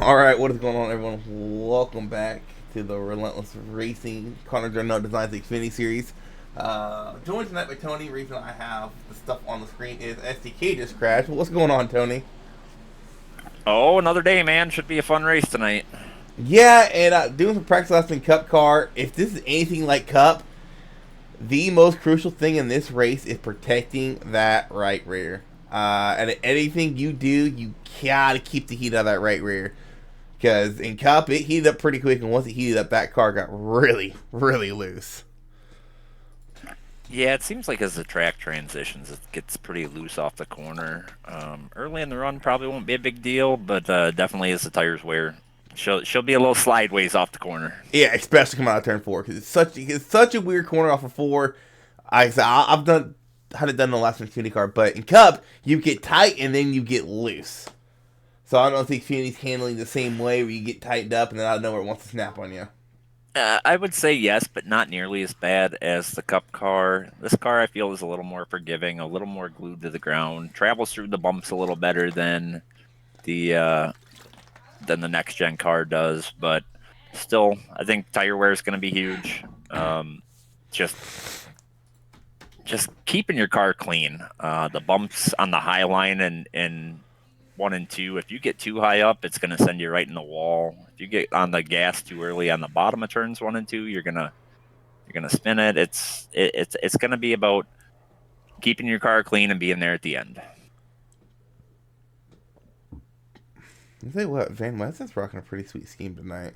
All right, what is going on, everyone? Welcome back to the Relentless Racing Connor Journal Designs Xfinity series. Joined tonight by Tony. Reason I have the stuff on the screen is SDK just crashed. What's going on, Tony? Oh, another day, man. Should be a fun race tonight. Yeah, and doing some practice laps in Cup car. If this is anything like Cup, the most crucial thing in this race is protecting that right rear. And anything you do, you gotta keep the heat out of that right rear. Because in Cup, it heated up pretty quick, and once it heated up, that car got really, really loose. Yeah, it seems like as the track transitions, it gets pretty loose off the corner. Early in the run probably won't be a big deal, but definitely as the tires wear, she'll be a little slideways off the corner. Yeah, especially coming out of turn four, because it's such a weird corner off of four. I've had it done in the last Xfinity car, but in Cup, you get tight and then you get loose. So I don't know if the Xfinity's handling the same way, where you get tightened up and then out of nowhere it wants to snap on you. I would say yes, but not nearly as bad as the Cup car. This car I feel is a little more forgiving, a little more glued to the ground, travels through the bumps a little better the next gen car does, but still, I think tire wear is going to be huge. Just just keeping your car clean. The bumps on the high line and one and two, if you get too high up, it's going to send you right in the wall. If you get on the gas too early on the bottom of turns one and two, you're gonna spin it. It's going to be about keeping your car clean and being there at the end. I'll tell you what, Van Weston's rocking a pretty sweet scheme tonight.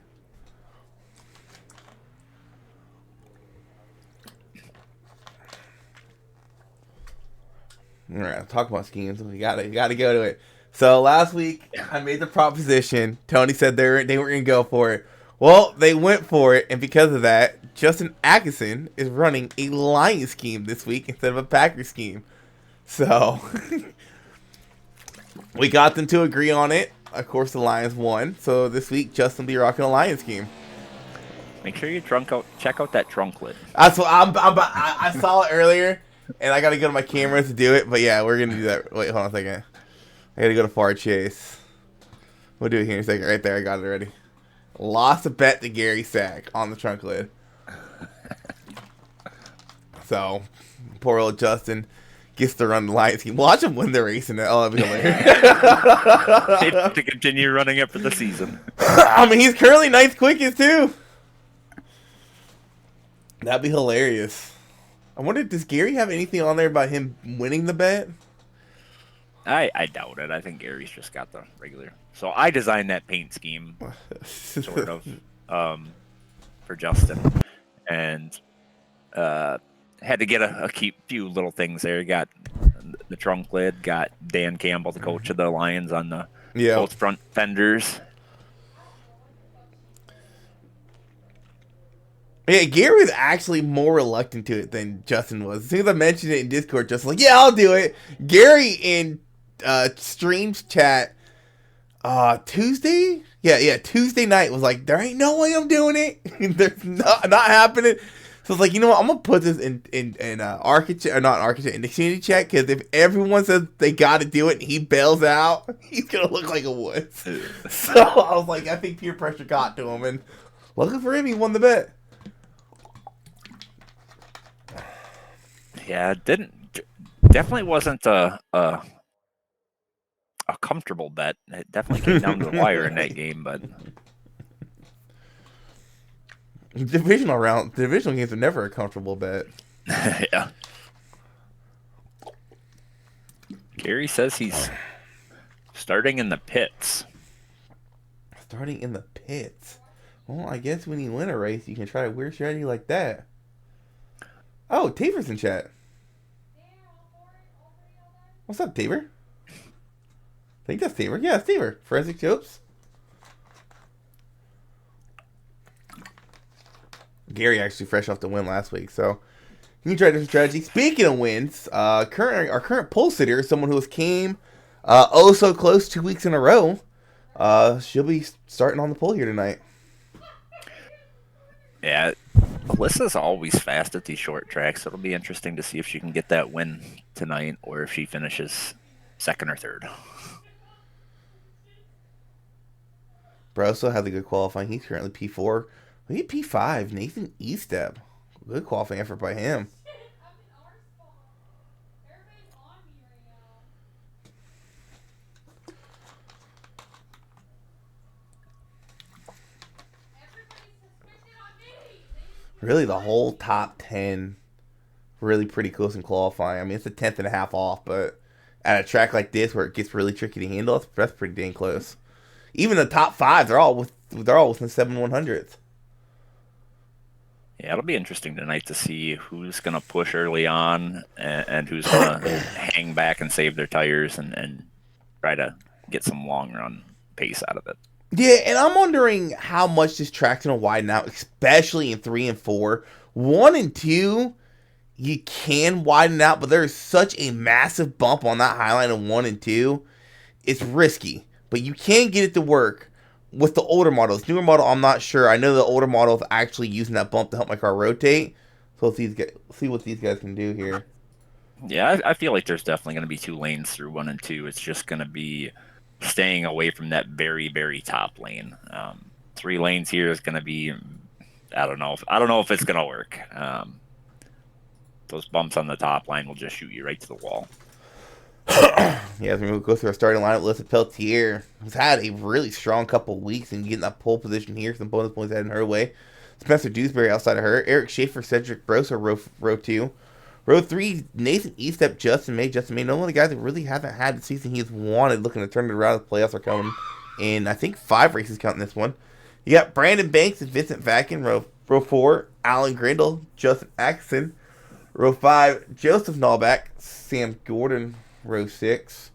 All right, talk about schemes. We gotta go to it. So last week I made the proposition. Tony said they were gonna go for it. Well, they went for it, and because of that, Justin Atkinson is running a Lions scheme this week instead of a Packers scheme. So we got them to agree on it. Of course, the Lions won. So this week, Justin will be rocking a Lions scheme. Make sure you check out that trunk lid. That's what I saw it earlier, and I gotta go to my camera to do it. But yeah, we're gonna do that. Wait, hold on a second. I gotta go to Far Chase. We'll do it here in a second. Right there, I got it already. Lost a bet to Gary Sack on the trunk lid. So, poor old Justin gets to run the Lions scheme. Watch him win the race in it. Oh, that'd be hilarious. To continue running it for the season. I mean, he's currently ninth quickest, too. That'd be hilarious. I wonder, does Gary have anything on there about him winning the bet? I doubt it. I think Gary's just got the regular. So I designed that paint scheme, sort of, for Justin, and had to get a few little things there. Got the trunk lid. Got Dan Campbell, the coach of the Lions, on the both front fenders. Yeah, Gary was actually more reluctant to it than Justin was. As soon as I mentioned it in Discord, Justin was like, yeah, I'll do it. Gary in streams chat Tuesday? Yeah, Tuesday night was like, there ain't no way I'm doing it. There's not happening. So it's like, you know what, I'm gonna put this in architect, or not architect, in the community chat, because if everyone says they gotta do it and he bails out, he's gonna look like a wuss. So I was like, I think peer pressure got to him, and lucky for him, he won the bet. Yeah, definitely wasn't a comfortable bet. It definitely came down to the wire in that game, but divisional games are never a comfortable bet. yeah. Gary says he's starting in the pits. Starting in the pits. Well, I guess when you win a race, you can try a weird strategy like that. Oh, Taver's in chat. What's up, Taver? I think that's Taver. Yeah, it's Taver. Forensic Jokes. Gary actually fresh off the win last week, so you can try different strategy. Speaking of wins, our current pole sitter is someone who came oh so close 2 weeks in a row. She'll be starting on the pole here tonight. Yeah, Alyssa's always fast at these short tracks. It'll be interesting to see if she can get that win tonight or if she finishes second or third. Broso has a good qualifying. He's currently P4. We need P5. Nathan Estep. Good qualifying effort by him. Really, the whole top 10 really pretty close in qualifying. I mean, it's a tenth and a half off, but at a track like this where it gets really tricky to handle, that's pretty dang close. Even the top 5, they're all within 7/100th. Yeah, it'll be interesting tonight to see who's going to push early on and who's going to hang back and save their tires and try to get some long run pace out of it. Yeah, and I'm wondering how much this track's going to widen out, especially in 3 and 4. 1 and 2, you can widen out, but there's such a massive bump on that high line of 1 and 2. It's risky, but you can get it to work. With the older models, newer model, I'm not sure. I know the older model is actually using that bump to help my car rotate. So let's see what these guys can do here. Yeah, I feel like there's definitely going to be 2 lanes through 1 and 2. It's just going to be staying away from that very, very top lane. 3 lanes here is going to be, I don't know if it's going to work. Those bumps on the top line will just shoot you right to the wall. Yeah, as we go through our starting lineup, Alyssa Peltier has had a really strong couple of weeks and getting that pole position here. Some bonus points heading her way. Spencer Dewsbury outside of her. Eric Schaefer, Cedric Broso, row 2. Row 3, Nathan Estep, Justin May. Justin May, one of the guys that really haven't had the season he's wanted, looking to turn it around. The playoffs are coming in, I think, 5 races counting this one. You got Brandon Banks and Vincent Vacken, row 4. Alan Grindle, Justin Atkinson. Row 5, Joseph Nallback, Sam Gordon, row 6.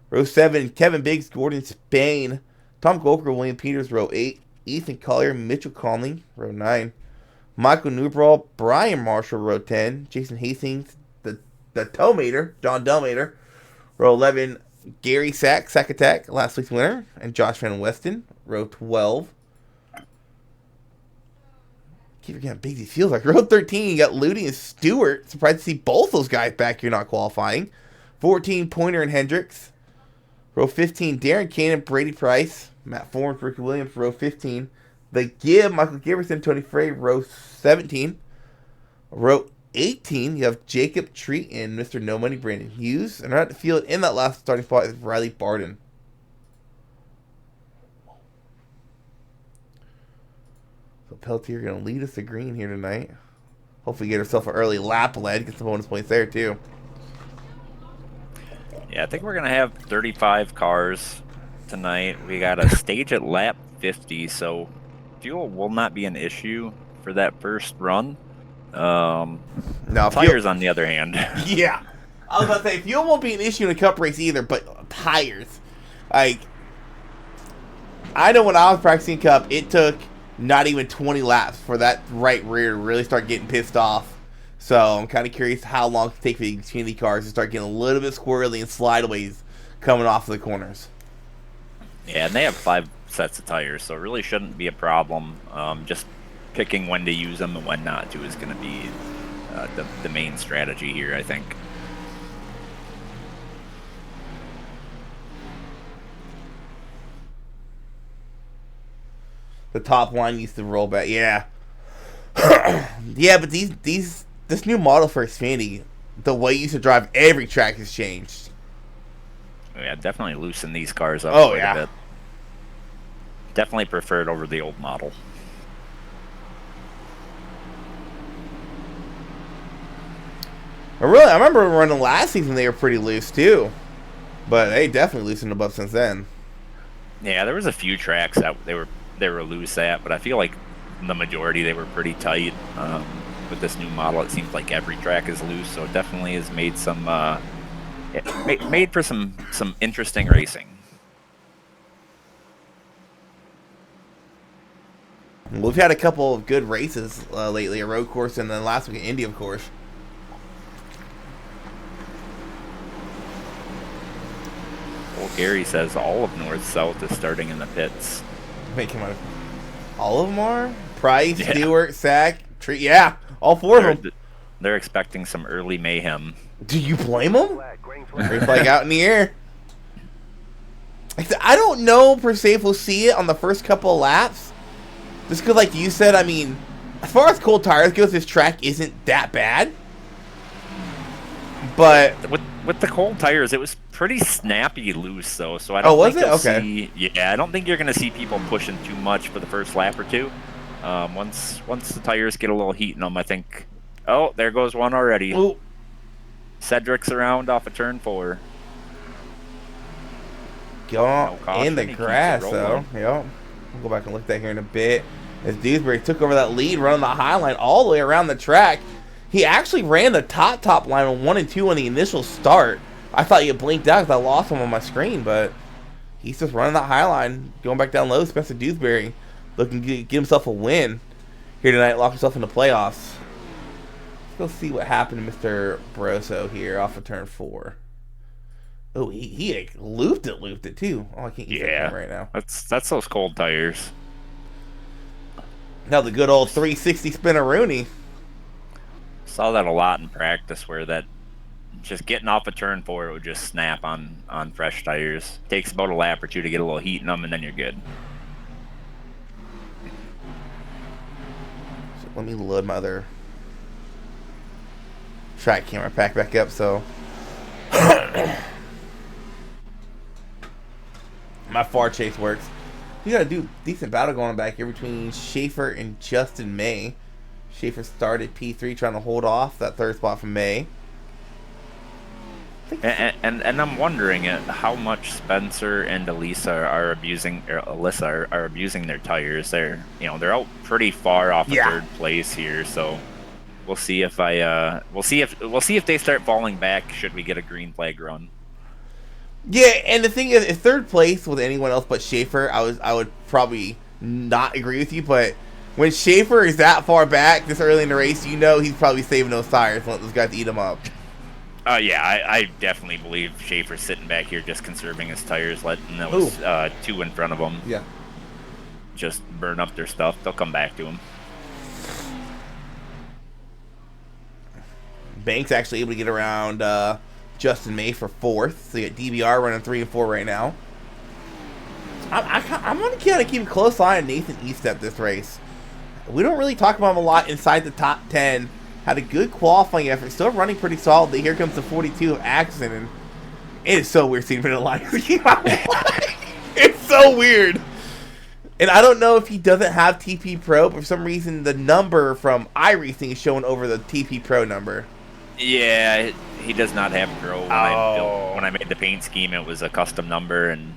Row 7, Kevin Biggs, Gordon Spain. Tom Golker, William Peters, row 8. Ethan Collier, Mitchell Conley, row 9. Michael Newbrawl, Brian Marshall, row 10. Jason Hastings, the Tomater, John Delmater, row 11. Gary Sack Attack, last week's winner. And Josh Van Weston, row 12. Keep forgetting Bigsy feels like. Row 13, you got Ludi and Stewart. Surprised to see both those guys back here not qualifying. 14, Pointer and Hendricks. Row 15, Darren Cannon, Brady Price, Matt Forms, Ricky Williams, row 15. The Gibb, Michael Giverson, Tony Frey, row 17. Row 18, you have Jacob Treat and Mr. No Money, Brandon Hughes. And right at the field in that last starting spot is Riley Barden. So Peltier going to lead us to green here tonight. Hopefully get herself an early lap lead, get some bonus points there too. Yeah, I think we're going to have 35 cars tonight. We got a stage at lap 50, so fuel will not be an issue for that first run. No, tires, on the other hand. Yeah. I was about to say, fuel won't be an issue in a cup race either, but tires. Like, I know when I was practicing cup, it took not even 20 laps for that right rear to really start getting pissed off. So I'm kind of curious how long it takes for the Xfinity cars to start getting a little bit squirrely and slideaways coming off of the corners. Yeah, and they have 5 sets of tires, so it really shouldn't be a problem. Just picking when to use them and when not to is going to be the main strategy here, I think. The top line used to roll back, yeah. Yeah, but this new model for Xfinity, the way you used to drive every track has changed. Yeah, definitely loosen these cars up quite a bit. Definitely preferred over the old model. I remember running last season, they were pretty loose too. But they definitely loosened them up since then. Yeah, there was a few tracks that they were loose at, but I feel like the majority they were pretty tight. With this new model, it seems like every track is loose, so it definitely has made some made for some interesting racing. We've had a couple of good races lately, a road course, and then last week in Indy, of course. Well, Gary says all of North-South is starting in the pits. Wait, come on. All of them are? Price, yeah. Stewart, Sack, Tree. Yeah, all 4 of them. They're expecting some early mayhem. Do you blame them? Green flag out in the air. I don't know per se if we'll see it on the first couple of laps. Just because, like you said, I mean, as far as cold tires goes, this track isn't that bad. But with the cold tires, it was pretty snappy loose though, so I oh, don't was think it? you'll Okay. see. Yeah, I don't think you're gonna see people pushing too much for the first lap or two. Once the tires get a little heat in them, I think. Oh, there goes one already. Ooh. Cedric's around off of turn 4. Go No in the caution. He keeps it grass, though. rolling. Yep. We'll go back and look at that here in a bit. As Dewsbury took over that lead, running the high line all the way around the track. He actually ran the top line on 1 and 2 on the initial start. I thought you blinked out because I lost him on my screen, but he's just running that high line, going back down low. Spencer Dewsbury looking to get himself a win here tonight, lock himself in the playoffs. Let's go see what happened to Mr. Broso here off of turn 4. Oh, he like, looped it too. Oh, I can't use that right now. That's those cold tires. Now the good old 360 spinneroonie. Saw that a lot in practice where that just getting off a turn 4 it would just snap on fresh tires. Takes about a lap or two to get a little heat in them, and then you're good. So let me load my other track camera pack back up so my far chase works. You gotta do decent battle going back here between Schaefer and Justin May. Schaefer started P3 trying to hold off that third spot from May. And I'm wondering how much Spencer and Alyssa are abusing their tires. They're out pretty far off of third place here, so we'll see if we'll see if they start falling back should we get a green flag run. Yeah, and the thing is, if third place with anyone else but Schaefer, I would probably not agree with you. But when Schaefer is that far back this early in the race, you know he's probably saving those tires and let those guys eat them up. Yeah, I definitely believe Schaefer's sitting back here just conserving his tires, letting those two in front of him just burn up their stuff. They'll come back to him. Banks actually able to get around Justin May for 4th. So you got DBR running 3 and 4 right now. I'm going to kind of keep a close eye on Nathan Estep this race. We don't really talk about him a lot inside the top 10. Had a good qualifying effort. Still running pretty solidly. Here comes the 42 of Axon. And it is so weird seeing him in the line. It's so weird. And I don't know if he doesn't have TP Pro, but for some reason the number from iRacing is showing over the TP Pro number. Yeah, he does not have Pro. When I made the paint scheme, it was a custom number, and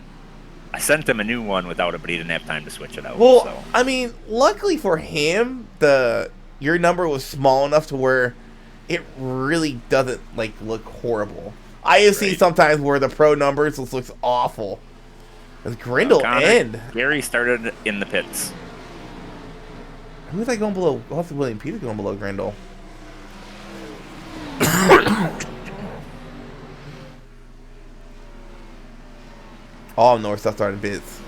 I sent him a new one without it, but he didn't have time to switch it out. Well, so. I mean, luckily for him, your number was small enough to where it really doesn't look horrible. I have seen sometimes where the Pro numbers looks awful. As Grindle end. Gary started in the pits. Who's that going below? What's William Peter going below Grindle? All north stuff starting bits.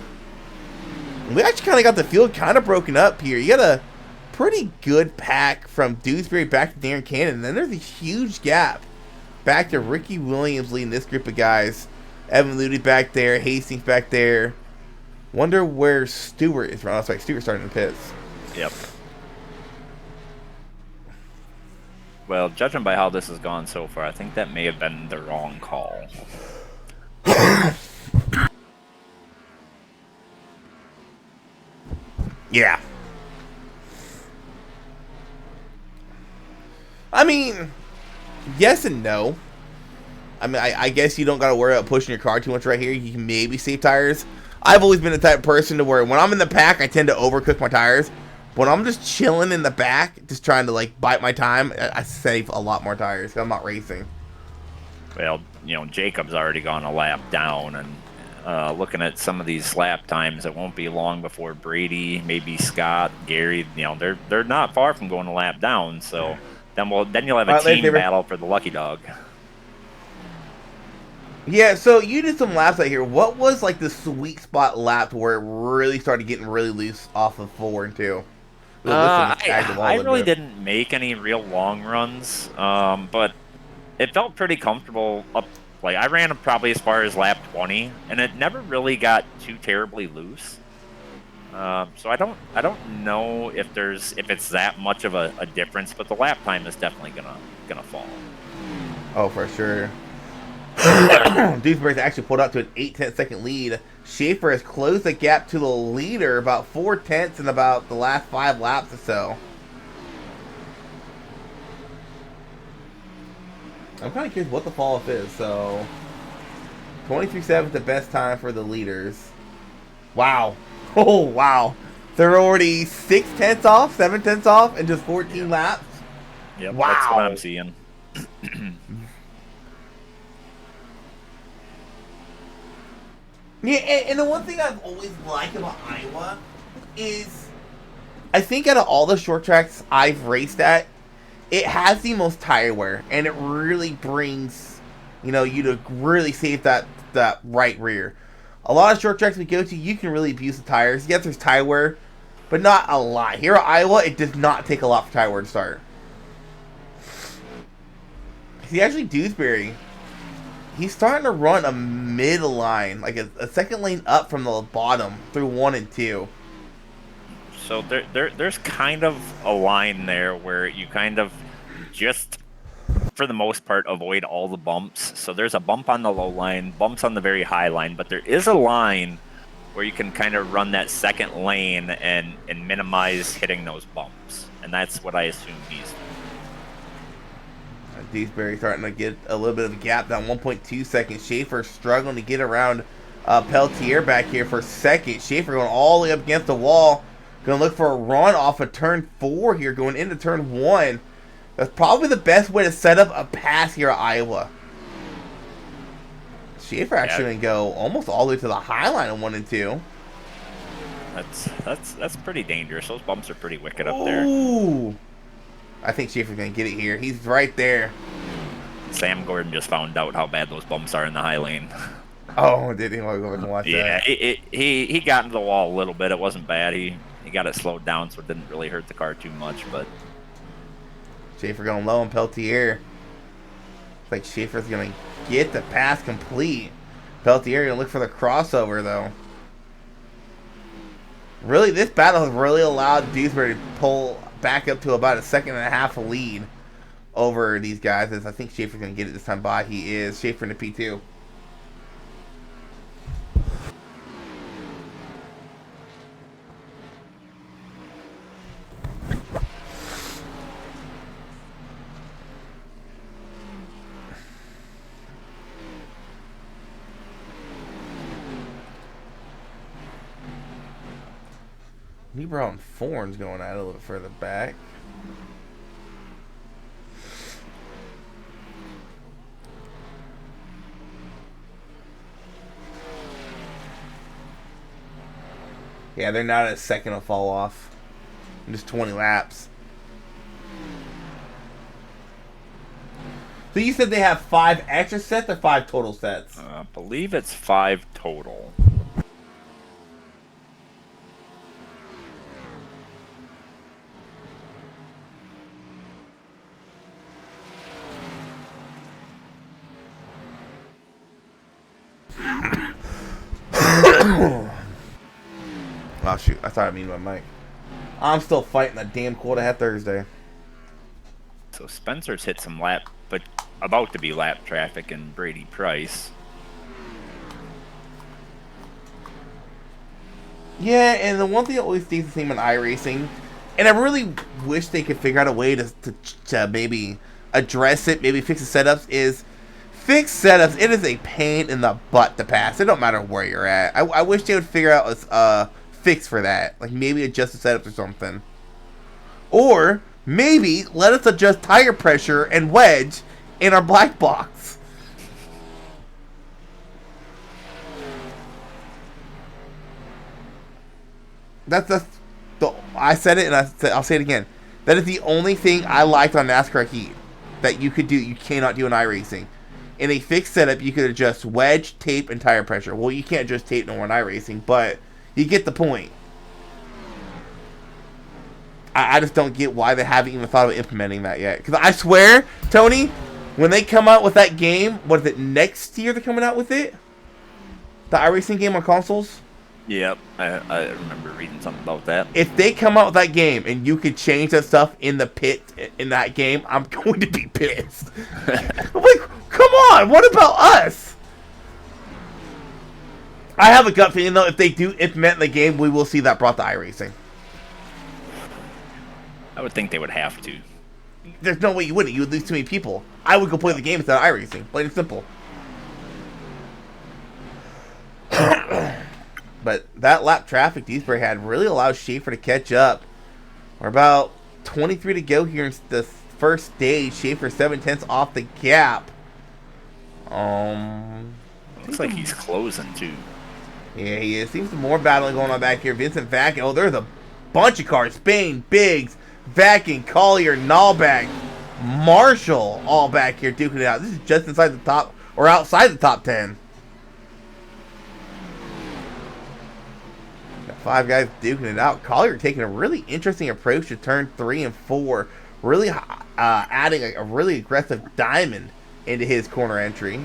We actually kind of got the field kind of broken up here. You got a pretty good pack from Dewsbury back to Darren Cannon. And then there's a huge gap back to Ricky Williams leading this group of guys. Evan Ludy back there. Hastings back there. Wonder where Stewart is from. Oh, sorry, Stewart starting in the pits. Yep. Well, judging by how this has gone so far, I think that may have been the wrong call. Yeah. I mean, yes and no. I mean, I guess you don't got to worry about pushing your car too much right here. You can maybe save tires. I've always been the type of person to where when I'm in the pack, I tend to overcook my tires. When I'm just chilling in the back, just trying to bite my time, I save a lot more tires. I'm not racing. Well, Jacob's already gone a lap down, and looking at some of these lap times, it won't be long before Brady, maybe Scott, Gary. They're not far from going a lap down. So then you'll have a team battle for the lucky dog. Yeah, so you did some laps out here. What was the sweet spot lap where it really started getting really loose off of 4 and 2? I really didn't make any real long runs, but it felt pretty comfortable up Like I ran them probably as far as lap 20, and it never really got too terribly loose. So I don't know if it's that much of a difference, but the lap time is definitely gonna fall. Oh, for sure. Duesbury's actually pulled up to an 8-10 second lead. Schaefer has closed the gap to the leader about 4 tenths in about the last 5 laps or so. I'm kind of curious what the fall off is. So 23.7 the best time for the leaders. Wow. Oh, wow. They're already 6 tenths off, 7 tenths off in just 14 laps. Yep, wow. That's what I'm seeing. Yeah, and the one thing I've always liked about Iowa is I think out of all the short tracks I've raced at, it has the most tire wear, and it really brings, you to really save that right rear. A lot of short tracks we go to, you can really abuse the tires. Yes, there's tire wear, but not a lot. Here at Iowa, it does not take a lot for tire wear to start. See, actually, Dewsbury, he's starting to run a mid line, like a second lane up from the bottom through 1 and 2. So there's kind of a line there where you kind of just, for the most part, avoid all the bumps. So there's a bump on the low line, bumps on the very high line, but there is a line where you can kind of run that second lane and minimize hitting those bumps. And that's what I assume he's doing. Dewsbury starting to get a little bit of a gap down, 1.2 seconds. Schaefer struggling to get around Peltier back here for second. Schaefer going all the way up against the wall. Going to look for a run off of turn 4 here, going into turn 1. That's probably the best way to set up a pass here at Iowa. Schaefer actually going to go almost all the way to the high line on 1 and 2. That's pretty dangerous. Those bumps are pretty wicked up there. Ooh. I think Schaefer's going to get it here. He's right there. Sam Gordon just found out how bad those bumps are in the high lane. Oh, did he want to go back and watch that? Yeah, he got into the wall a little bit. It wasn't bad. He got it slowed down, so it didn't really hurt the car too much. But Schaefer going low on Peltier. Looks like Schaefer's going to get the pass complete. Peltier going to look for the crossover, though. Really, this battle has really allowed Dewsbury to pull back up to about a 1.5 lead over these guys. As I think Schaefer's going to get it this time by. He is. Schaefer in the P2. Niebuhr and Forn's going at it a little bit further back. Yeah, they're not at a second of fall off. In just 20 laps. So you said they have 5 extra sets or 5 total sets? I believe it's 5 total. Oh shoot, I thought I mean my mic. I'm still fighting that damn cold I had Thursday. So Spencer's hit some lap, but about to be lap traffic, and Brady Price. Yeah, and the one thing that always stays the same in iRacing, and I really wish they could figure out a way to maybe address it, maybe fix the setups, is fix setups. It is a pain in the butt to pass. It don't matter where you're at. I wish they would figure out a fix for that. Like maybe adjust the setups or something. Or maybe let us adjust tire pressure and wedge in our black box. I said it and I'll say it again. That is the only thing I liked on NASCAR Heat that you could do. You cannot do in iRacing. In a fixed setup, you could adjust wedge, tape, and tire pressure. Well, you can't adjust tape nor in iRacing, but you get the point. I just don't get why they haven't even thought of implementing that yet. Because I swear, Tony, When they come out with that game, what is it, next year they're coming out with it? The iRacing game on consoles? Yep, I remember reading something about that. If they come out with that game and you could change that stuff in the pit in that game, I'm going to be pissed. I'm like, come on, what about us? I have a gut feeling, though, if they do implement in the game, we will see that brought to iRacing. I would think they would have to. There's no way you wouldn't. You would lose too many people. I would go play the game instead of iRacing. Plain and simple. But that lap traffic Duesbury had really allows Schaefer to catch up. We're about 23 to go here in the first stage. Schaefer 7/10 off the gap. Looks like he's closing too. Yeah, he is. Seems some more battling going on back here. Vincent Vacken. Oh, there's a bunch of cars. Spain, Biggs, Vacken, Collier, Nalbach, Marshall, all back here duking it out. This is just inside the top, or outside the top 10. Got 5 guys duking it out. Collier taking a really interesting approach to turn 3 and 4. Really adding a really aggressive diamond into his corner entry.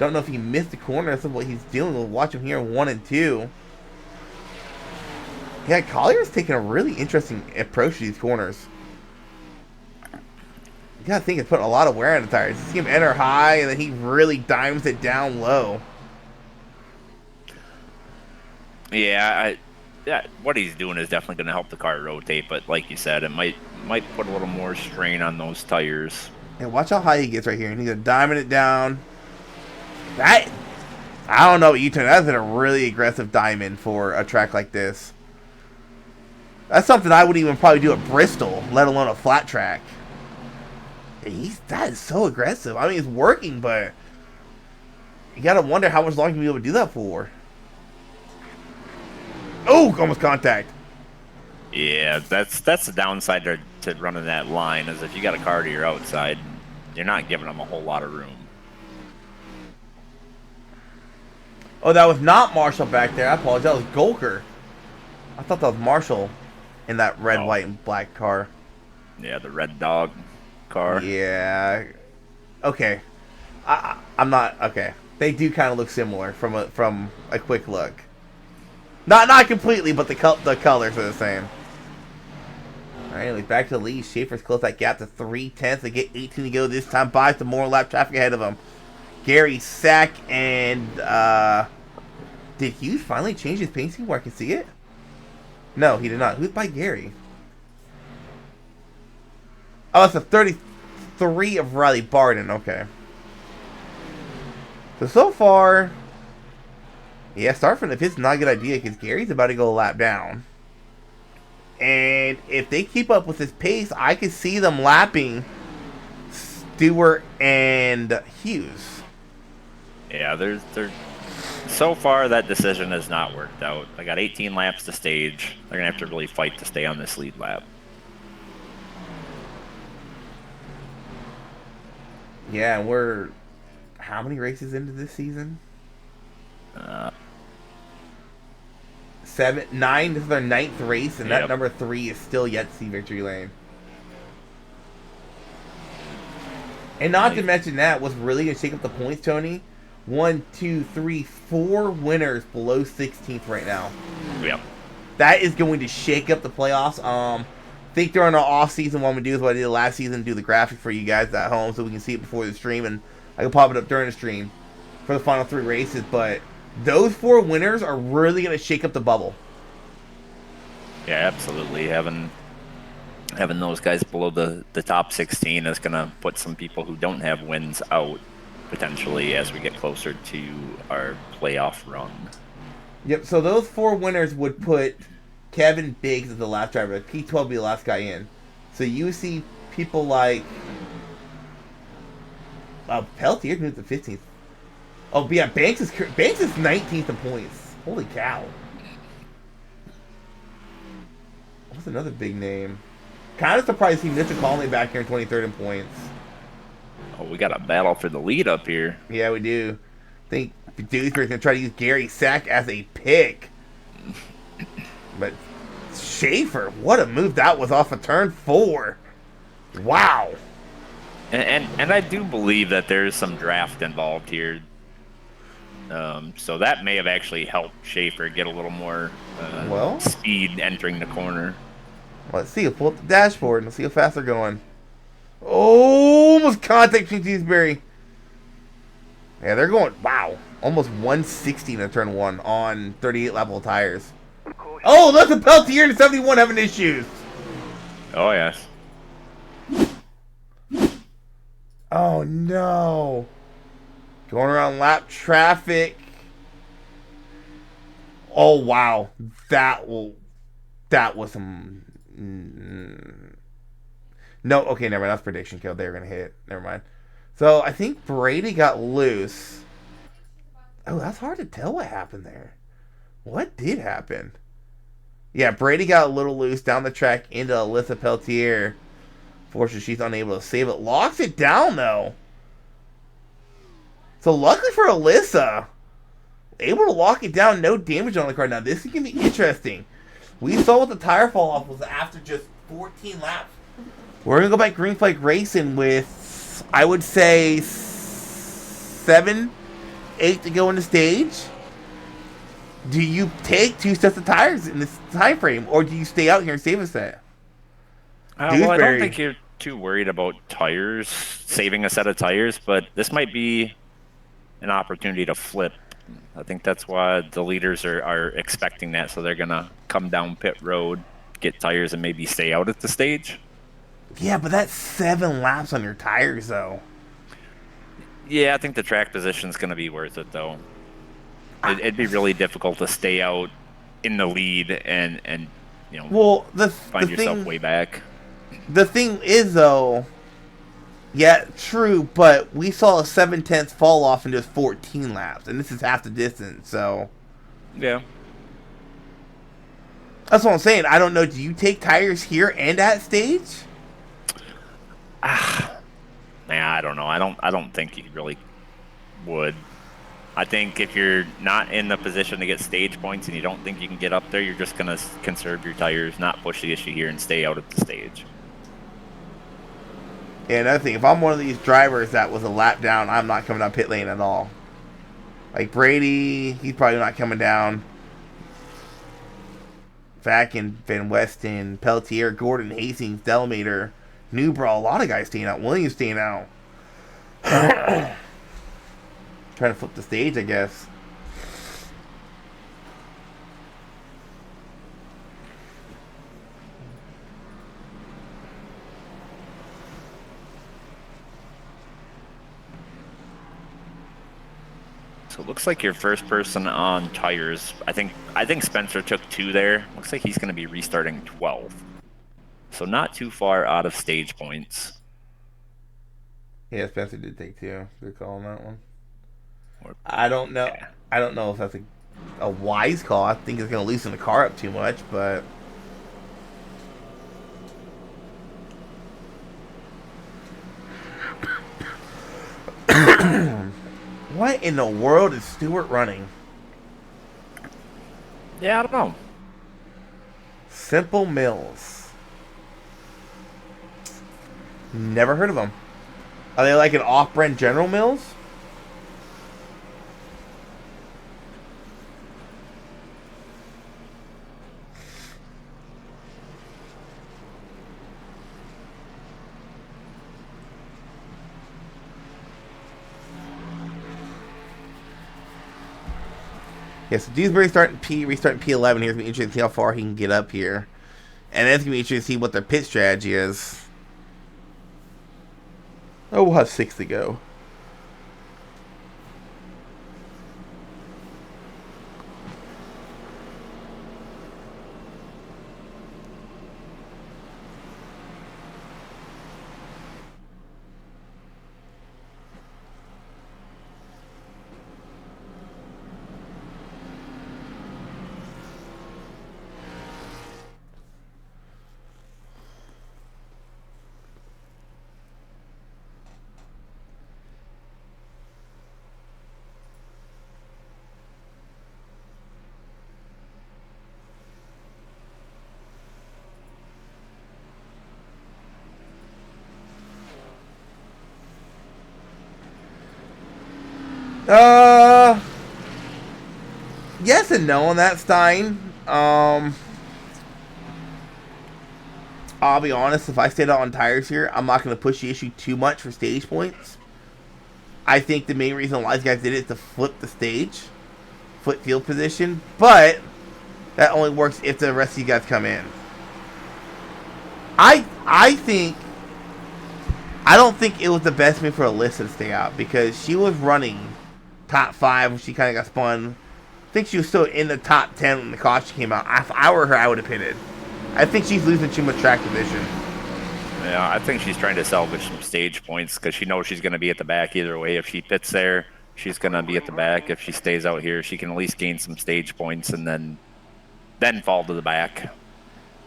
Don't know if he missed the corner. That's what he's dealing with. Watch him here in 1 and 2. Yeah, Collier's taking a really interesting approach to these corners. You gotta think it's putting a lot of wear on the tires. You see him enter high, and then he really dimes it down low. Yeah, what he's doing is definitely going to help the car rotate, but like you said, it might put a little more strain on those tires. And watch how high he gets right here. And he's gonna diamond it down. That, I don't know what you turn. That's a really aggressive diamond for a track like this. That's something I wouldn't even probably do at Bristol, let alone a flat track. That is so aggressive. I mean, it's working, but you gotta wonder how much longer you can be able to do that for. Oh, almost contact. Yeah, that's the downside to running that line, is if you got a car to your outside, you're not giving them a whole lot of room. Oh, that was not Marshall back there. I apologize. That was Golker. I thought that was Marshall in that red, white, and black car. Yeah, the red dog car. Yeah. Okay. I'm not... Okay. They do kind of look similar from a quick look. Not completely, but the colors are the same. All right, anyways, back to the lead. Schaefer's closed that gap to 3/10. They get 18 to go this time. By some more lap traffic ahead of them. Gary Sack and did Hughes finally change his paint scheme where I can see it? No, he did not. Who's by Gary? Oh, it's a 33 of Riley Barden. Okay. So far, yeah, start from the pit's not a good idea because Gary's about to go a lap down. And if they keep up with this pace, I could see them lapping Stewart and Hughes. Yeah, they're so far that decision has not worked out. I got 18 laps to stage. They're gonna have to really fight to stay on this lead lap. Yeah, and we're how many races into this season? 9. This is their 9th race, and that number 3 is still yet to see victory lane. And not to mention that, what's really going to shake up the points, Tony? 1, 2, 3, 4 winners below 16th right now. Yep. That is going to shake up the playoffs. I think during our off season, what I'm going to do is what I did last season, do the graphic for you guys at home so we can see it before the stream, and I can pop it up during the stream for the final 3 races. But those 4 winners are really going to shake up the bubble. Yeah, absolutely. Having those guys below the top 16 is going to put some people who don't have wins out, potentially, as we get closer to our playoff run. Yep, so those 4 winners would put Kevin Biggs as the last driver. P12 would be the last guy in. So you see people like Peltier moved to 15th. Oh, but yeah, Banks is 19th in points. Holy cow. What's another big name? Kind of surprised to see Mitchell Conley back here in 23rd in points. Oh, we got a battle for the lead up here. Yeah, we do. I think Dewsbury's going to try to use Gary Sack as a pick. But Schaefer, what a move that was off of turn 4. Wow. And I do believe that there's some draft involved here. So that may have actually helped Schaefer get a little more Well, speed entering the corner. let's see. Pull up the dashboard and see how fast they're going. Oh, almost contact between Dewsbury. Yeah, they're going, wow, almost 160 in turn one on 38 level tires. Oh, look at Peltier in 71 having issues. Oh yes. Oh no. Going around lap traffic. Oh wow. That was some no, okay, never mind. That's prediction kill. They were gonna hit. Never mind. So I think Brady got loose. Oh, that's hard to tell what happened there. What did happen? Yeah, Brady got a little loose down the track into Alyssa Peltier. Fortunately, she's unable to save it. Locks it down, though. So, luckily for Alyssa, able to lock it down, no damage on the car. Now, this is going to be interesting. We saw what the tire fall off was after just 14 laps. We're going to go back green flag racing with, I would say, 7, 8 to go in the stage. Do you take 2 sets of tires in this time frame, or do you stay out here and save a set? Well, I don't Dewsbury. think you're too worried about tires, saving a set of tires, but this might be an opportunity to flip. I think that's why the leaders are expecting that, so they're gonna come down pit road, get tires, and maybe stay out at the stage. Yeah, but that's 7 laps on your tires, though. Yeah, I think the track position's gonna be worth it though. It'd be really difficult to stay out in the lead and Well, find yourself way back. the thing is though, yeah, true, but we saw a 7/10 fall off in just 14 laps, and this is half the distance. So Yeah. that's what I'm saying. I don't know. Do you take tires here and at stage? Ah, man, I don't know. I don't think you really would. I think if you're not in the position to get stage points and you don't think you can get up there, you're just gonna conserve your tires, not push the issue here, and stay out at the stage. Yeah, another thing, if I'm one of these drivers that was a lap down, I'm not coming down pit lane at all. Like Brady, he's probably not coming down. Vac and Van Weston, Peltier, Gordon, Hastings, Delmater, Newbra, a lot of guys staying out. Williams staying out. Trying to flip the stage, I guess. So it looks like your first person on tires. I think Spencer took 2 there. Looks like he's going to be restarting 12th. So not too far out of stage points. Yeah, Spencer did take 2. Good call on that one. Or, I don't know. yeah. I don't know if that's a wise call. I think it's going to loosen the car up too much, but what in the world is Stewart running? Yeah, I don't know. Simple Mills. Never heard of them. Are they like an off-brand General Mills? Yeah, so Dewsbury restarting P11 here. It's going to be interesting to see how far he can get up here. And then it's going to be interesting to see what their pit strategy is. Oh, we'll have 6 to go. Uh, yes and no on that, Stein. I'll be honest, if I stayed out on tires here, I'm not going to push the issue too much for stage points. I think the main reason why these guys did it is to flip the stage, flip field position, but that only works if the rest of you guys come in. I don't think it was the best move for Alyssa to stay out because she was running top 5 when she kind of got spun. I think she was still in the top 10 when the caution came out. If I were her, I would have pitted. I think she's losing too much track position. Yeah, I think she's trying to salvage some stage points because she knows she's going to be at the back either way. If she pits there, she's going to be at the back. If she stays out here, she can at least gain some stage points and then fall to the back.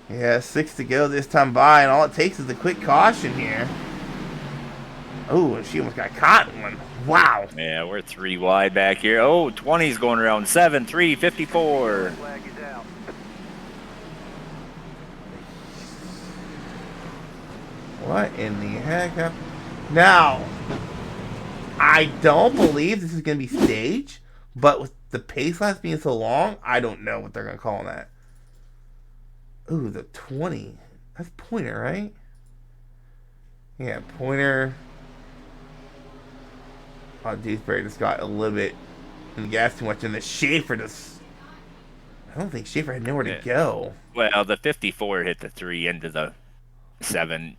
Yeah, 6 to go this time by, and all it takes is a quick caution here. Oh, and she almost got caught in one. Wow. Yeah, we're 3 wide back here. Oh, 20's going around 7, 3, 54. What in the heck? Now, I don't believe this is going to be stage, but with the pace last being so long, I don't know what they're going to call that. Ooh, the 20. That's Pointer, right? Yeah, Pointer. Oh, Dewsbury just got a little bit in the gas too much, and the Schaefer just... I don't think Schaefer had nowhere to go. Well, the 54 hit the 3 into the 7.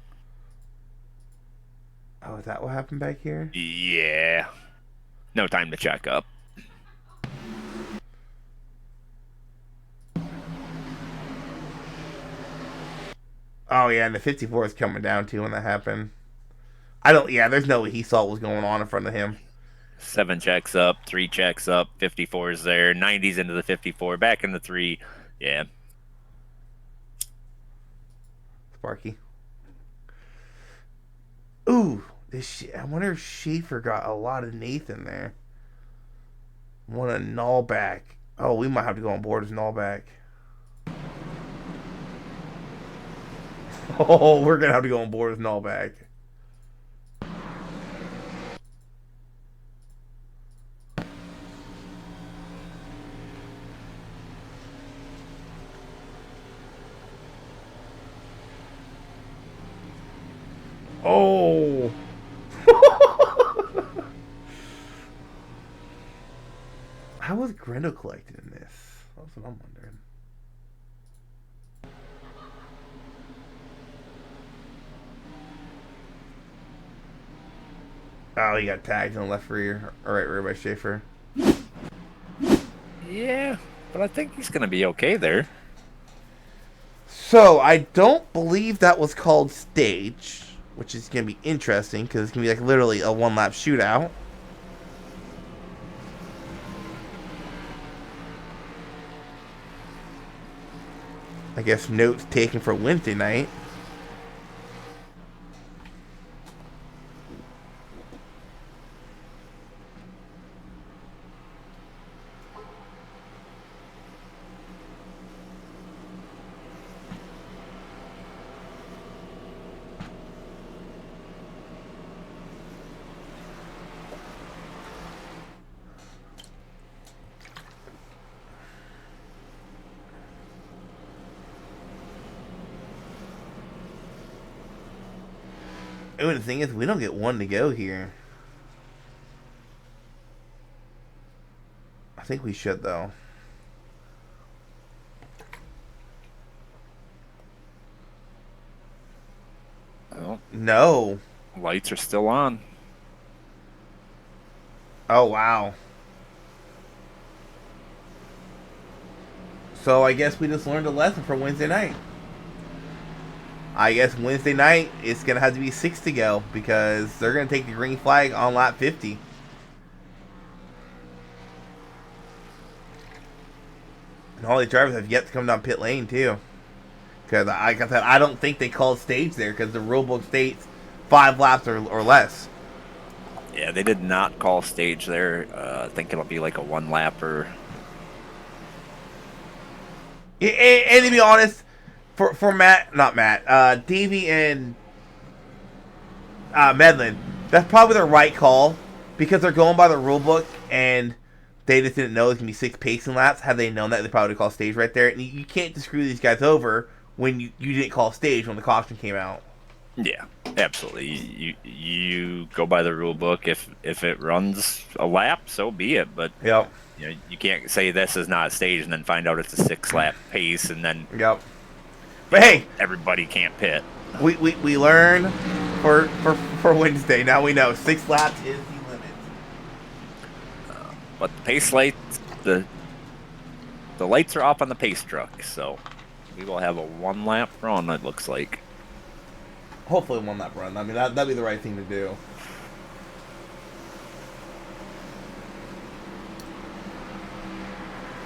Oh, is that what happened back here? Yeah. No time to check up. Oh, yeah, and the 54 is coming down, too, when that happened. There's no way he saw what was going on in front of him. 7 checks up, 3 checks up, 54 is there, 90's into the 54, back in the 3. Yeah. Sparky. Ooh, I wonder if Schaefer got a lot of Nathan there. Want a null back. Oh, we might have to go on board as null back. Oh, we're going to have to go on board as null back. Oh. How was Grendo collected in this? That's what I'm wondering. Oh, he got tagged in the left rear, or right rear by Schaefer. Yeah, but I think he's going to be okay there. So, I don't believe that was called stage, which is going to be interesting, because it's going to be like literally a one-lap shootout. I guess notes taken for Wednesday night. Oh, the thing is, we don't get one to go here. I think we should, though. Well, no. Lights are still on. Oh, wow. So I guess we just learned a lesson for Wednesday night. I guess Wednesday night it's going to have to be 6 to go because they're going to take the green flag on lap 50. And all these drivers have yet to come down pit lane too. Because like I said, I don't think they called stage there because the rule book states 5 laps or less. Yeah, they did not call stage there. I think it'll be like a 1 lapper. And to be honest, for Davey and Medlin, that's probably the right call because they're going by the rule book and they just didn't know it was going to be 6 pacing laps. Had they known that, they probably would call stage right there. And you can't just screw these guys over when you didn't call stage when the caution came out. Yeah, absolutely. You go by the rule book. If it runs a lap, so be it. But Yep. you can't say this is not a stage and then find out it's a 6 lap pace and then Yep. But hey, everybody can't pit. We learn for Wednesday. Now we know 6 laps is the limit. But the pace lights, the lights are off on the pace truck, so we will have a 1 lap run. It looks like. Hopefully 1 lap run. I mean that'd be the right thing to do.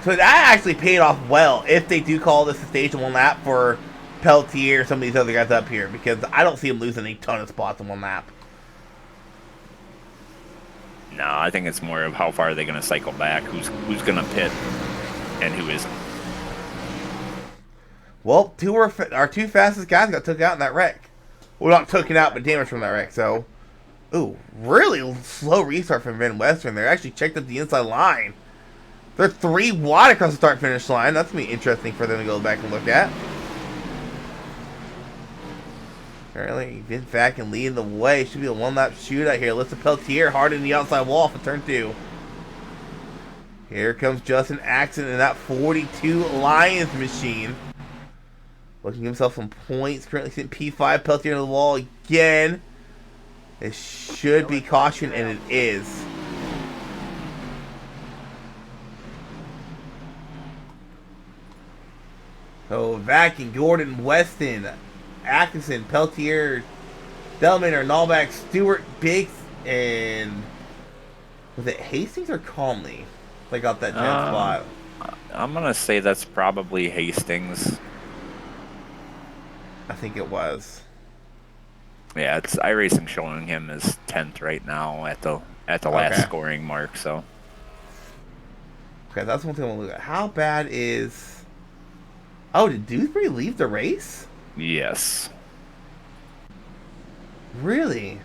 So that actually paid off well if they do call this a stage in 1 lap for Peltier or some of these other guys up here, because I don't see them losing a ton of spots in 1 lap. No, I think it's more of how far are they going to cycle back, who's going to pit, and who isn't. Well, our 2 fastest guys got took out in that wreck. Well, not taken out, but damaged from that wreck. So, ooh, really slow restart from Van Western. They're actually checked up the inside line. They're 3 wide across the start-finish line. That's going to be interesting for them to go back and look at. Apparently, Vince Vac leading the way. Should be a 1-lap shootout here. Alyssa Peltier hard in the outside wall for turn 2. Here comes Justin Axon in that 42 Lions machine. Looking himself some points. Currently sitting P5. Peltier in the wall again. It should be caution, and it is. So Vac and Gordon, Weston, Atkinson, Peltier, Delman, Nallback, Stewart, Biggs, and was it Hastings or Conley? They got that 10th spot. I'm gonna say that's probably Hastings. I think it was. Yeah, it's iRacing showing him as 10th right now at the last scoring mark. So. Okay, that's one thing I want to look at. How bad is? Oh, did Dewsbury leave the race? Yes. Really?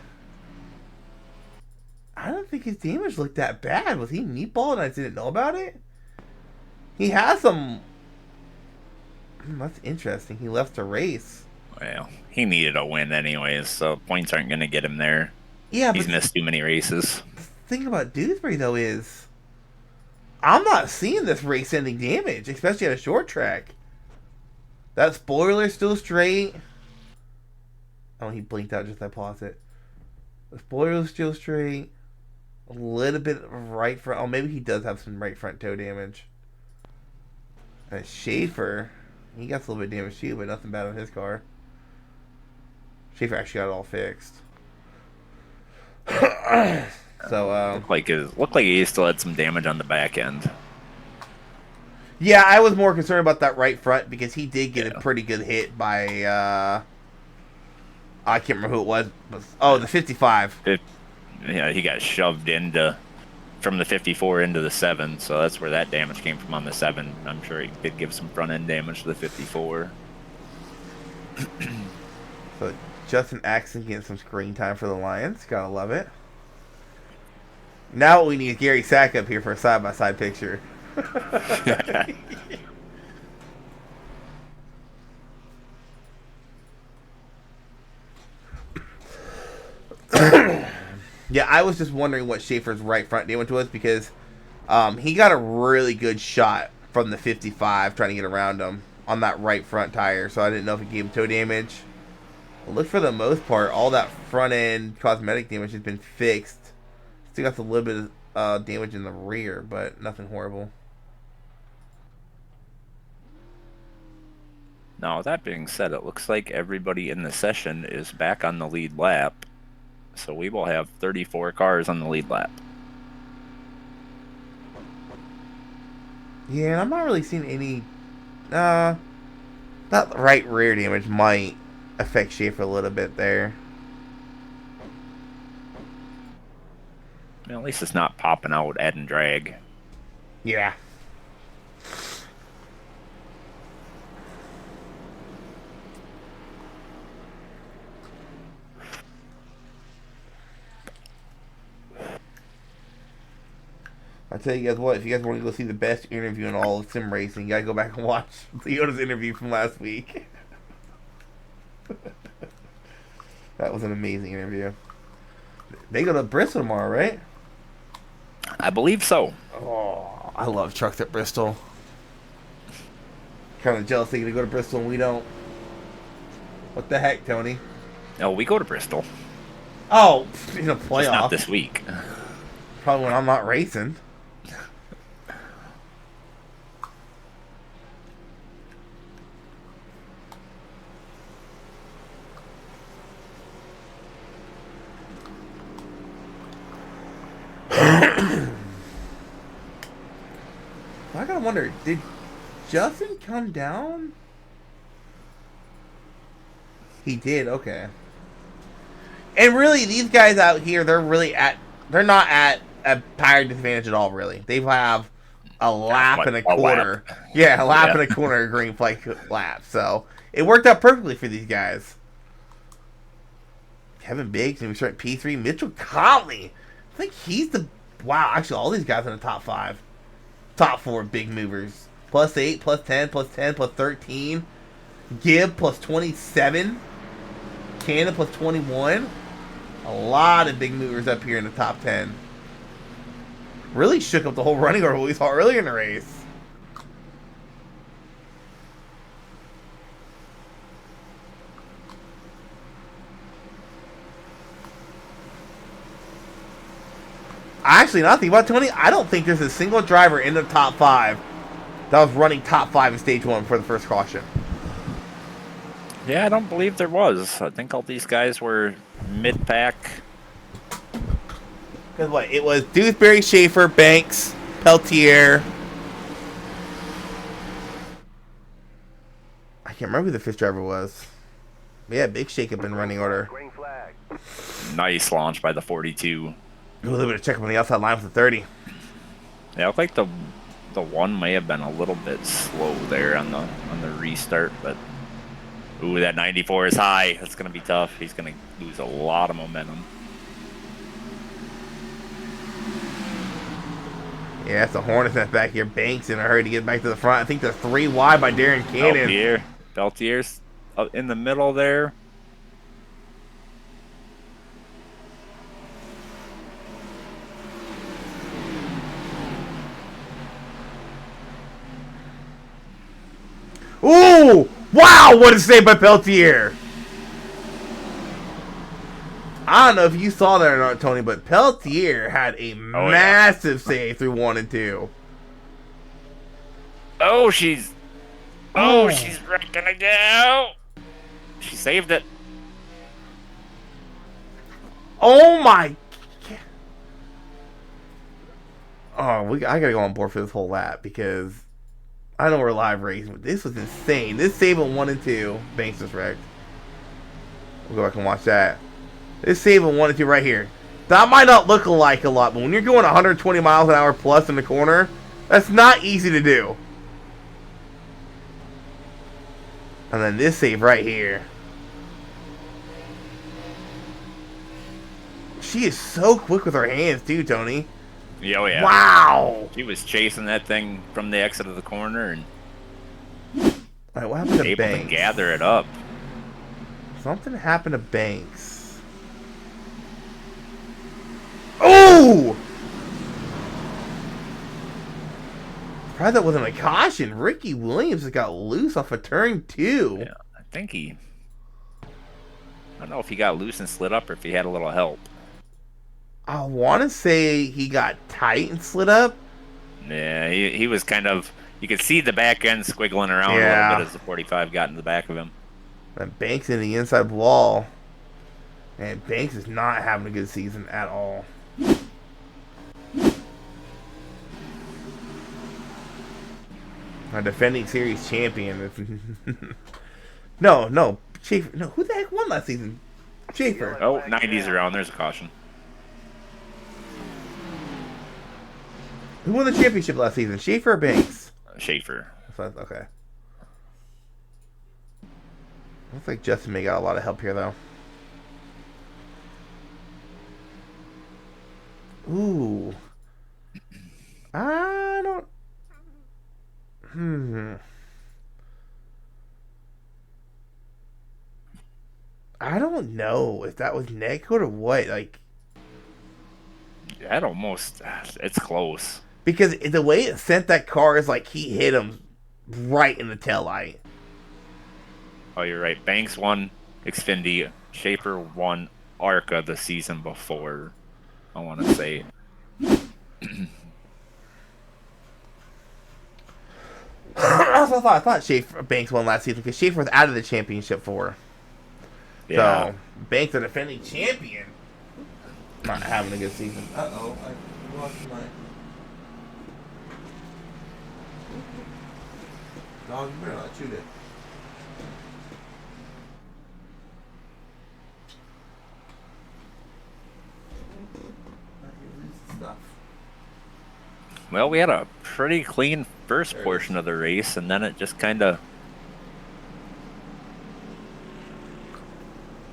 I don't think his damage looked that bad. Was he meatballed and I didn't know about it? He has some. That's interesting. He left the race. Well, he needed a win anyways, so points aren't going to get him there. Yeah, he's missed too many races. The thing about Dewsbury, though, is I'm not seeing this race-ending damage, especially at a short track. That spoiler's still straight. Oh, he blinked out just as I paused it. The spoiler's still straight. A little bit of right front. Oh, maybe he does have some right front toe damage. And Schaefer, he got a little bit damaged too, but nothing bad on his car. Schaefer actually got it all fixed. So looked like he still had some damage on the back end. Yeah, I was more concerned about that right front because he did get a pretty good hit by I can't remember who it was. Oh, the 55. Yeah, he got shoved from the 54 into the 7, so that's where that damage came from on the 7. I'm sure he did give some front end damage to the 54. So Justin Axon getting some screen time for the Lions. Gotta love it. Now what we need is Gary Sack up here for a side-by-side picture. Yeah, I was just wondering what Schaefer's right front damage was because he got a really good shot from the 55 trying to get around him on that right front tire, so I didn't know if it gave him toe damage. Well, look, for the most part, all that front end cosmetic damage has been fixed. Still got a little bit of damage in the rear, but nothing horrible. Now, that being said, it looks like everybody in the session is back on the lead lap. So we will have 34 cars on the lead lap. Yeah, and I'm not really seeing any... that right rear damage might affect Schaefer a little bit there. Well, at least it's not popping out adding drag. Yeah. tell you guys what, if you guys want to go see the best interview in all of sim racing, you gotta go back and watch Leota's interview from last week. That was an amazing interview. They go to Bristol tomorrow, right? I believe so. Oh, I love trucks at Bristol. Kind of jealous they get to go to Bristol and we don't. What the heck, Tony? No, we go to Bristol. Oh, in a playoff. Just not this week. Probably when I'm not racing. I gotta wonder, did Justin come down? He did, okay. And really, these guys out here, they're not at a tire disadvantage at all, really. They have a lap and a quarter. Yeah, a lap and a quarter green flag lap. So, it worked out perfectly for these guys. Kevin Biggs, and we start P3. Mitchell Conley. I think he's the... Wow, actually, all these guys in the top 5. Top 4 big movers. +8, +10, +10, +13. Gibb +27. Cannon +21. A lot of big movers up here in the top 10. Really shook up the whole running order we saw earlier in the race. Actually, now think about it, Tony, I don't think there's a single driver in the top 5 that was running top 5 in stage 1 for the first caution. Yeah, I don't believe there was. I think all these guys were mid-pack. Because what? It was Dewsbury, Schaefer, Banks, Peltier. I can't remember who the 5th driver was. But yeah, big shake-up in running order. Nice launch by the 42. A little bit of check up on the outside line with the 30. Yeah, I look like the one may have been a little bit slow there on the restart, but ooh, that 94 is high. That's gonna be tough. He's gonna lose a lot of momentum. Yeah, it's a Hornets net back here. Banks in a hurry to get back to the front. I think they're 3 wide by Darren Cannon. Peltier's up in the middle there. Ooh! Wow, what a save by Peltier! I don't know if you saw that or not, Tony, but Peltier had a massive save through 1 and 2. Oh, she's right gonna go. She saved it. Oh my! Oh, I gotta go on board for this whole lap because I know we're live racing, but this was insane. This save on 1 and 2, Banks was wrecked. We'll go back and watch that. This save on 1 and 2 right here. That might not look like a lot, but when you're going 120 miles an hour plus in the corner, that's not easy to do. And then this save right here. She is so quick with her hands too, Tony. Oh yeah. Wow. She was chasing that thing from the exit of the corner and Alright, what happened to able Banks? to gather it up. Something happened to Banks. Oh! Surprised that wasn't a caution. Ricky Williams got loose off of turn 2. Yeah, I think I don't know if he got loose and slid up or if he had a little help. I want to say he got tight and slid up. Yeah, he was kind of... You could see the back end squiggling around a little bit as the 45 got in the back of him. And Banks in the inside wall. And Banks is not having a good season at all. Our defending series champion. No, Schaefer. No, who the heck won last season? Schaefer. Oh, 90's around. There's a caution. Who won the championship last season? Schaefer or Banks? Schaefer. Okay. Looks like Justin may got a lot of help here, though. Ooh. I don't. Hmm. I don't know if that was neck or what. Like, That almost, it's close. because the way it sent that car is like he hit him right in the tail light. Oh, you're right. Banks won Xfinity. Schaefer won ARCA the season before, I want to say. I thought Schaefer Banks won last season because Schaefer was out of the championship for. Yeah. So Banks, the defending champion, not having a good season. Uh oh, I lost my dog. You better not shoot it. Stuff. Well, we had a pretty clean first There it is. portion of the race, and then it just kind of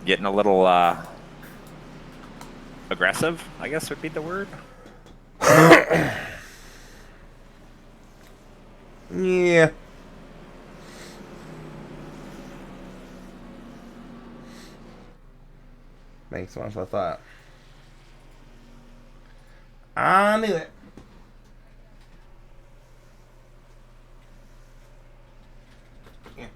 getting a little aggressive, I guess would be the word. Yeah. Makes so much. I thought. I knew it. Yeah.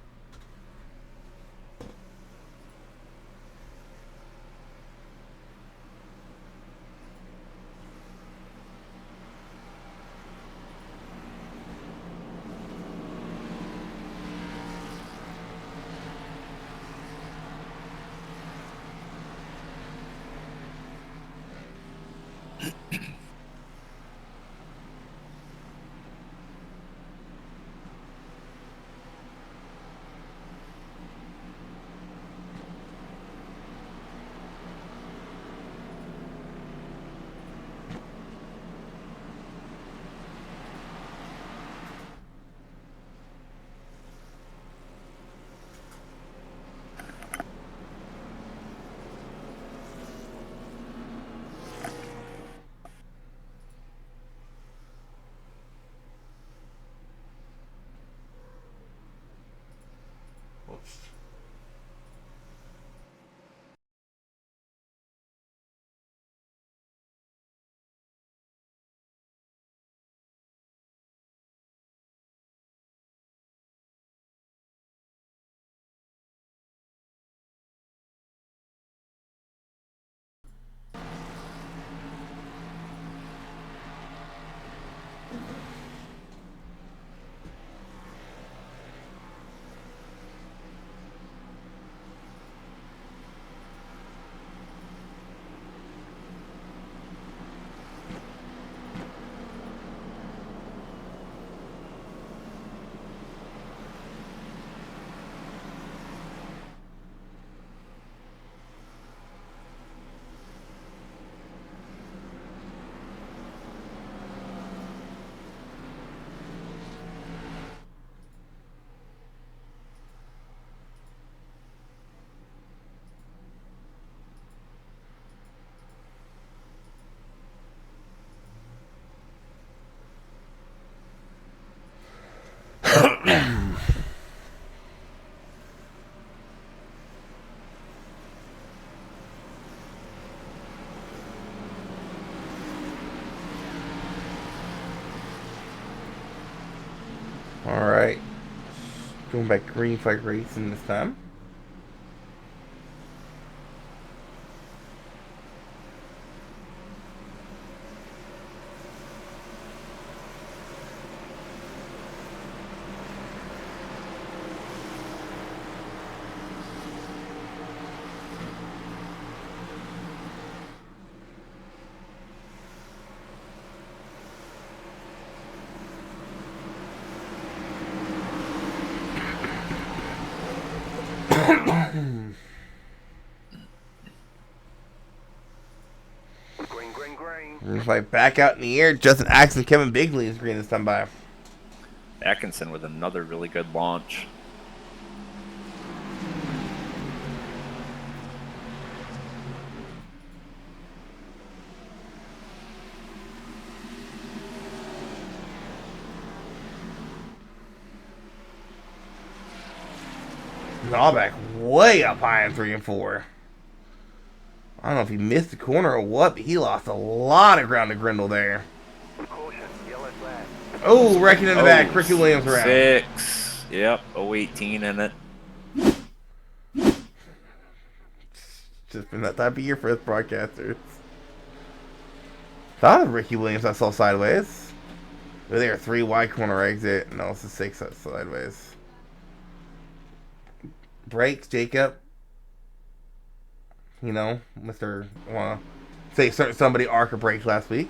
Oops. All right. Going back green flag racing this time. It's like back out in the air. Justin Axe and Kevin Bigley is green this time by. Atkinson with another really good launch. Drawback way up high in 3 and 4. I don't know if he missed the corner or what, but he lost a lot of ground to Grindle there. Oh, wrecking in the back. Ricky Williams around. 6. Yep, 018 in it. Just been that type of year for us broadcasters. Thought of Ricky Williams I saw sideways. But there, 3 wide corner exit. No, it's a 6 sideways. Brakes, Jacob. You know, Mr. Say somebody arc a break last week.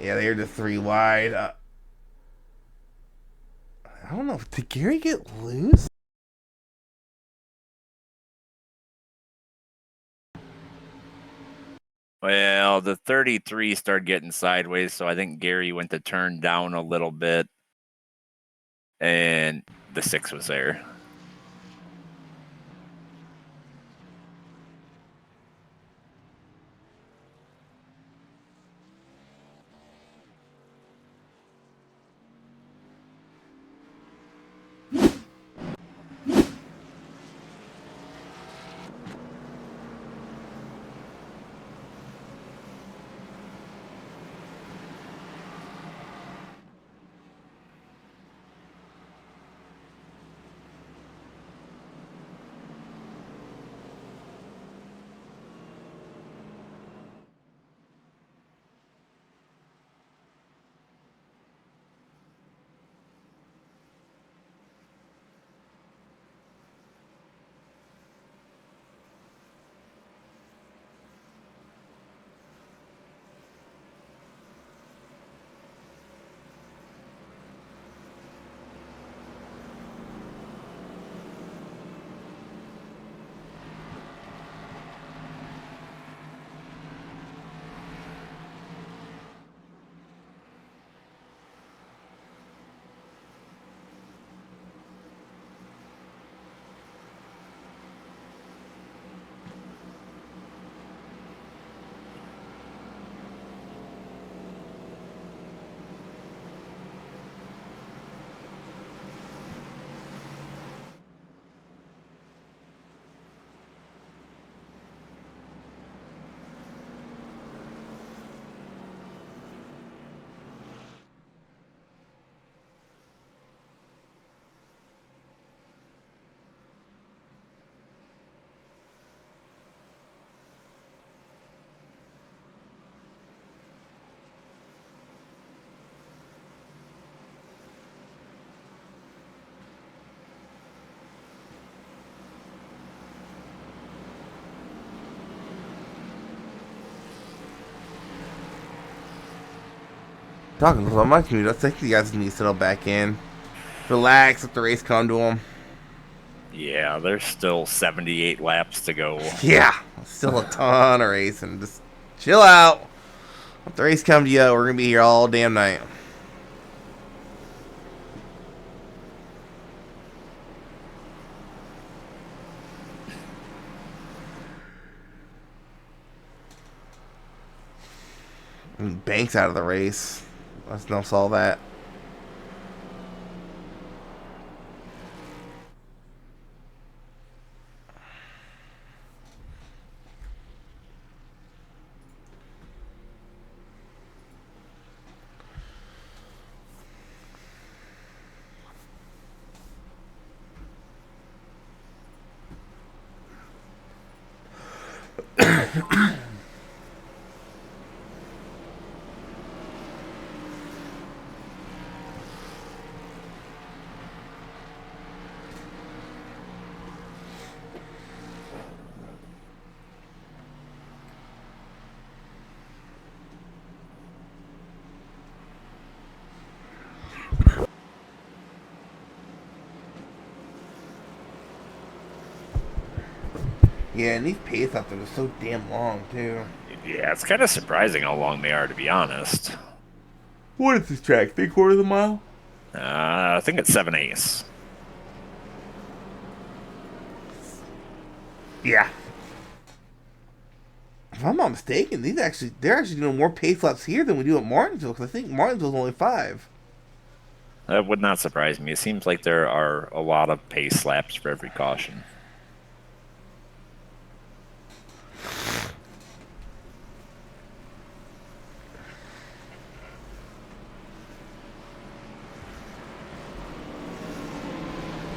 Yeah, they're just 3 wide. I don't know. Did Gary get loose? Well, the 33 started getting sideways, so I think Gary went to turn down a little bit. And the 6 was there. Talking to my community, I think you guys need to settle back in. Relax, let the race come to them. Yeah, there's still 78 laps to go. Yeah, still a ton of racing. Just chill out. Let the race come to you. We're going to be here all damn night. Banks out of the race. Let's not solve that. Yeah, and these pace up there are so damn long, too. Yeah, it's kind of surprising how long they are, to be honest. What is this track? 3/4 of a mile? I think it's 7/8. Yeah. If I'm not mistaken, they're actually doing more pace laps here than we do at Martinsville, because I think Martinsville's only 5. That would not surprise me. It seems like there are a lot of pace slaps for every caution.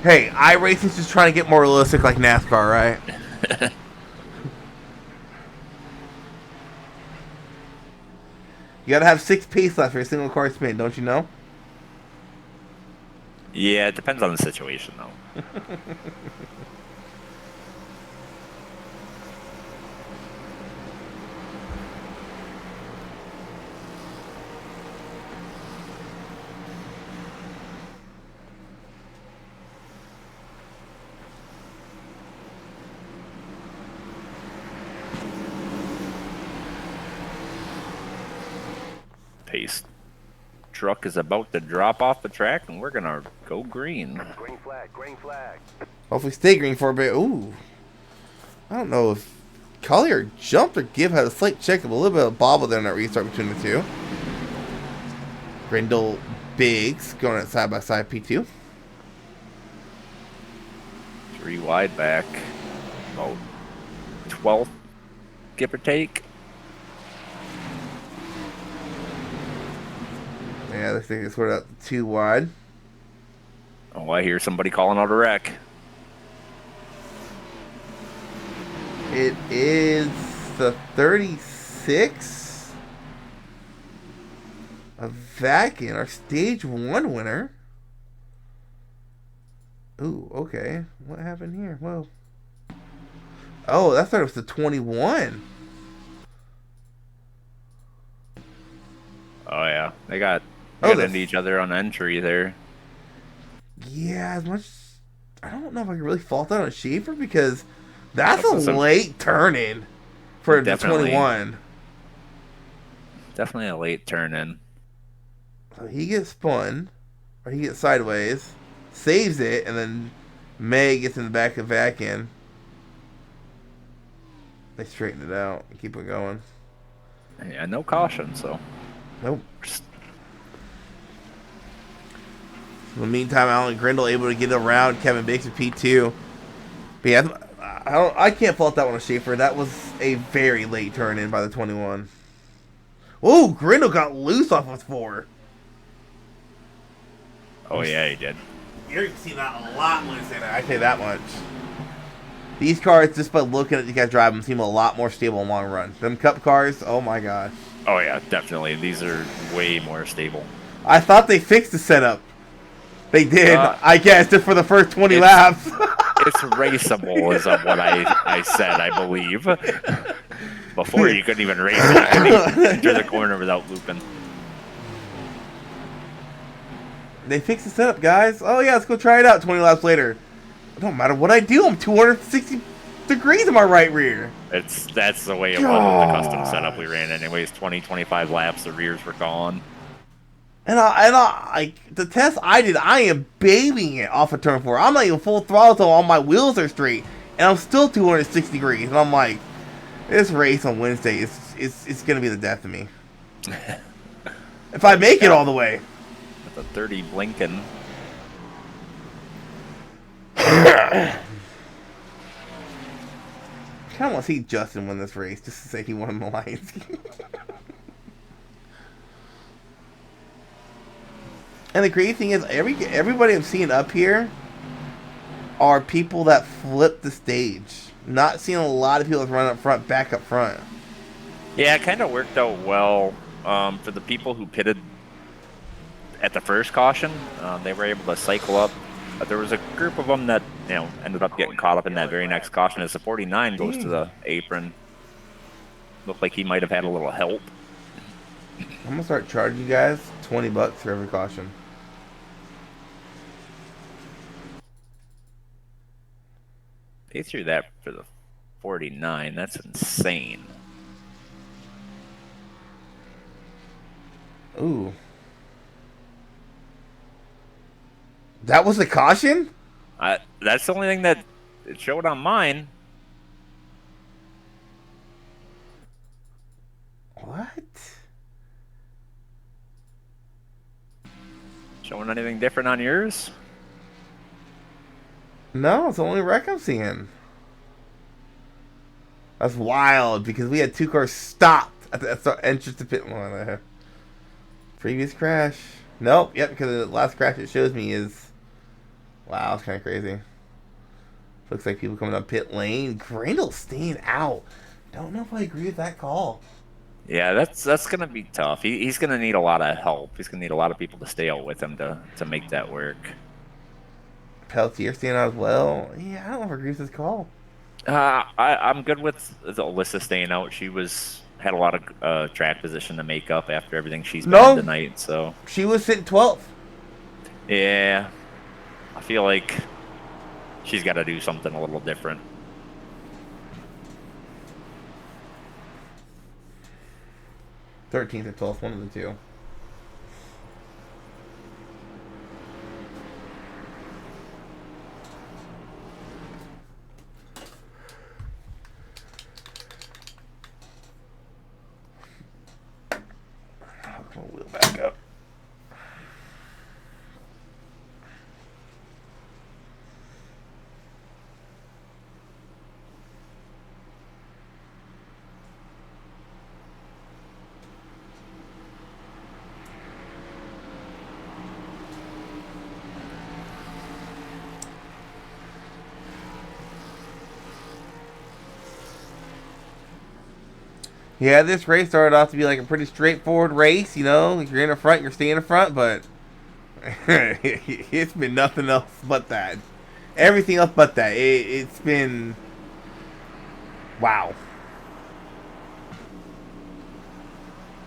Hey, iRacing's just trying to get more realistic like NASCAR, right? You gotta have 6 pace laps for a single car spin, don't you know? Yeah, it depends on the situation, though. Pace truck is about to drop off the track, and we're gonna go green. Green flag, green flag. Hopefully stay green for a bit. Ooh. I don't know if Collier jumped or Gibb had a slight check of a little bit of bobble there in that restart between the two. Grindle Biggs going at side by side P2. 3 wide back. About 12th, give or take. Yeah, looks like they sorted out the 2 wide. Oh, I hear somebody calling out a wreck. It is the 36 of Vakin, our stage 1 winner. Ooh, okay. What happened here? Whoa. Oh, I thought it was the 21. Oh yeah, they got Oh, into each other on entry there. Yeah, as much. I don't know if I can really fault that on Schaefer because that's a late turn in for the 21. Definitely a late turn in. So he gets spun, or he gets sideways, saves it, and then May gets in the back of Vakin. They straighten it out and keep it going. Yeah, no caution, so. Nope. In the meantime, Alan Grindle able to get around Kevin Biggs with P2. But yeah, I can't fault that one on Schaefer. That was a very late turn in by the 21. Ooh, Grindle got loose off of 4. Oh yeah, he did. You're going to see that a lot Wednesday night. I say that much. These cars, just by looking at these guys drive them, seem a lot more stable in long run. Them Cup cars, oh my gosh. Oh yeah, definitely. These are way more stable. I thought they fixed the setup. They did, I guess, just for the first 20 laps. It's raceable, is what I said, I believe. Before you couldn't even race it. You couldn't even enter the corner without looping. They fixed the setup, guys. Oh yeah, let's go try it out 20 laps later. It don't matter what I do, I'm 260 degrees in my right rear. That's the way it was with the custom setup we ran anyways. 20, 25 laps, the rears were gone. And the test I did, I am babying it off of turn 4. I'm not even full throttle until all my wheels are straight, and I'm still 260 degrees. And I'm like, this race on Wednesday is gonna be the death of me. If I make it all the way. With a 30 blinking. I kind of want to see Justin win this race just to say he won the Lions. And the crazy thing is, everybody I'm seeing up here are people that flip the stage. Not seeing a lot of people that run up front, back up front. Yeah, it kind of worked out well for the people who pitted at the first caution. They were able to cycle up. There was a group of them that ended up getting caught up in that very next caution as the 49 goes to the apron. Looked like he might have had a little help. I'm gonna start charging you guys $20 for every caution. They threw that for the 49. That's insane. Ooh. That was a caution? That's the only thing that it showed on mine. What? Showing anything different on yours? No, it's the only wreck I'm seeing. That's wild because we had 2 cars stopped at the entrance to pit lane. Previous crash. Nope. Yep. Because the last crash it shows me is. Wow, it's kind of crazy. Looks like people coming up pit lane. Grindle staying out. Don't know if I agree with that call. Yeah, that's gonna be tough. He's gonna need a lot of help. He's gonna need a lot of people to stay out with him to make that work. Peltier staying out as well. Yeah, I don't know if I agree with this call. I'm good with Alyssa staying out. She had a lot of track position to make up after everything she's been tonight. So she was sitting 12th. Yeah, I feel like she's got to do something a little different. '13th or 12th, one of the two. I'll wheel back up. Yeah, this race started off to be like a pretty straightforward race, you know. If you're in the front, you're staying in the front, but it's been nothing else but that. Everything else but that. It's been... Wow.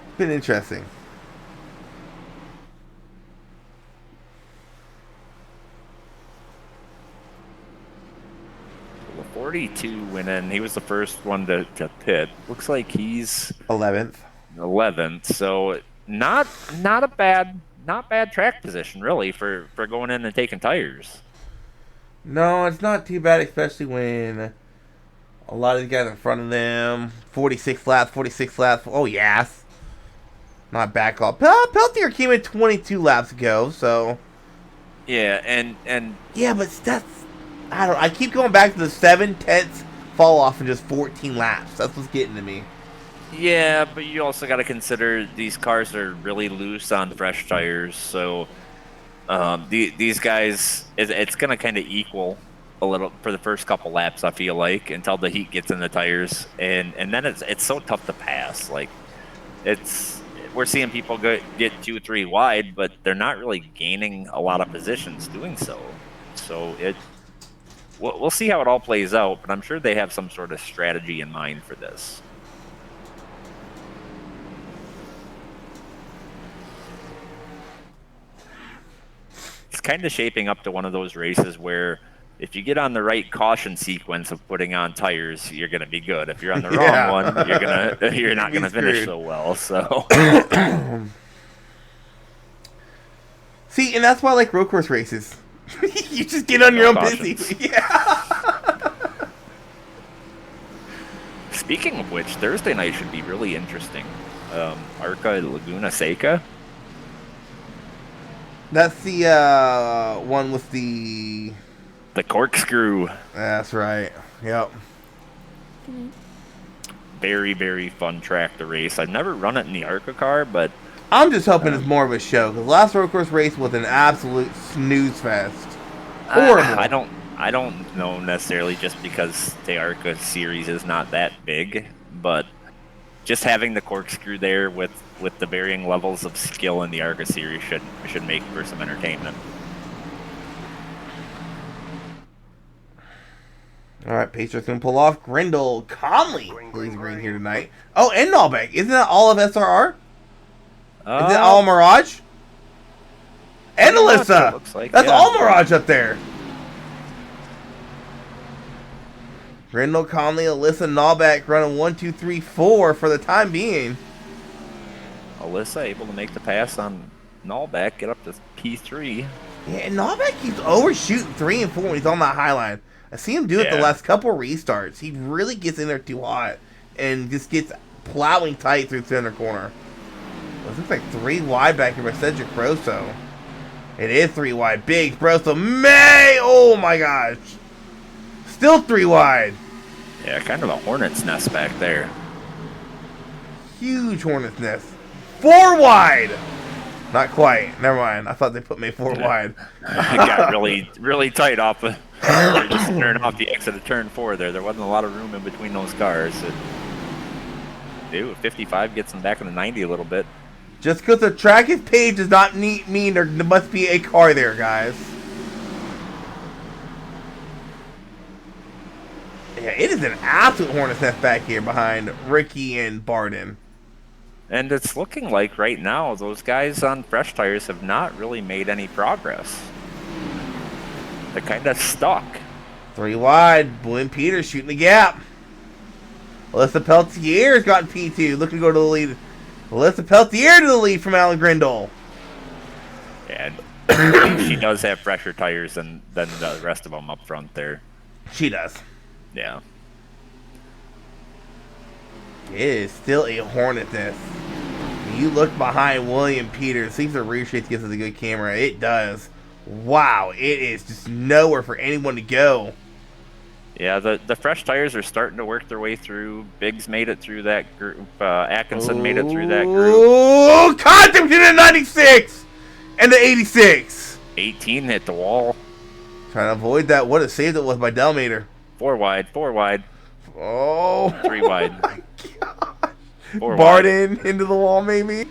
It's been interesting. The 42 went in. He was the first one to pit. Looks like he's 11th. 11th. So not a bad track position really for going in and taking tires. No, it's not too bad, especially when a lot of these guys in front of them. 46 laps. Oh, yes. Not bad call. Peltier came in 22 laps ago, so... Yeah, and... Yeah, but that's... I keep going back to the 7/10 fall off in just 14 laps. That's what's getting to me. Yeah, but you also got to consider these cars are really loose on fresh tires, so these guys, it's going to kind of equal a little for the first couple laps, I feel like, until the heat gets in the tires, and then it's so tough to pass. Like, we're seeing people get 2-3 wide, but they're not really gaining a lot of positions doing so. So we'll see how it all plays out, but I'm sure they have some sort of strategy in mind for this. It's kind of shaping up to one of those races where if you get on the right caution sequence of putting on tires, you're going to be good. If you're on the wrong one, you're not going to finish so well. So see, and that's why I like road course races. You just get on your own busy. Yeah. Speaking of which, Thursday night should be really interesting. Arca Laguna Seca. That's the one with the corkscrew. That's right. Yep. Very, very fun track to race. I've never run it in the Arca car, but I'm just hoping it's more of a show, because last road course race was an absolute snooze fest. Horrible. I don't know necessarily, just because the Arca series is not that big, but just having the corkscrew there with the varying levels of skill in the Arca series should make for some entertainment. All right, Pacer's going to pull off. Grindle Conley is green here tonight. Oh, and Nalbeck. Isn't that all of SRR? Is it all Mirage? And Alyssa. Looks like, that's all Mirage up there. Grindle, Conley, Alyssa, Nalbeck running 1, 2, 3, 4 for the time being. Alyssa able to make the pass on Nalbeck, get up to P3. Yeah, and Nalbeck keeps overshooting 3 and 4 when he's on that high line. I see him do it the last couple restarts. He really gets in there too hot and just gets plowing tight through center corner. It looks like 3 wide back here by Cedric Rosso. It is 3 wide. Big bro. So May. Oh my gosh. Still 3 wide. Yeah, kind of a hornet's nest back there. Huge hornet's nest. 4 wide. Not quite. Never mind. I thought they put me 4 wide. It got really, really tight off. Just turning off the exit of turn 4 there. There wasn't a lot of room in between those cars. 55 gets them back in the 90 a little bit. Just because the track is paved does not mean there must be a car there, guys. Yeah, it is an absolute hornet's nest back here behind Ricky and Barden. And it's looking like right now those guys on fresh tires have not really made any progress. They're kind of stuck. 3 wide. Blue and Peters shooting the gap. Alyssa Peltier's got P2. Looking to go to the lead. Alyssa Peltier to the lead from Alan Grindle. And she does have fresher tires than the rest of them up front there. She does. Yeah. It is still a hornet's nest. You look behind William Peters. See if the rear shade gives us a good camera. It does. Wow, it is just nowhere for anyone to go. Yeah, the fresh tires are starting to work their way through. Biggs made it through that group. Atkinson made it through that group. Oh, contact between the 96 and the 86. 18 hit the wall. Trying to avoid that. What a save that was by Delmater. 4 wide, 4 wide. Oh. 3 wide. Oh my God. 4 Barden wide. into the wall, maybe.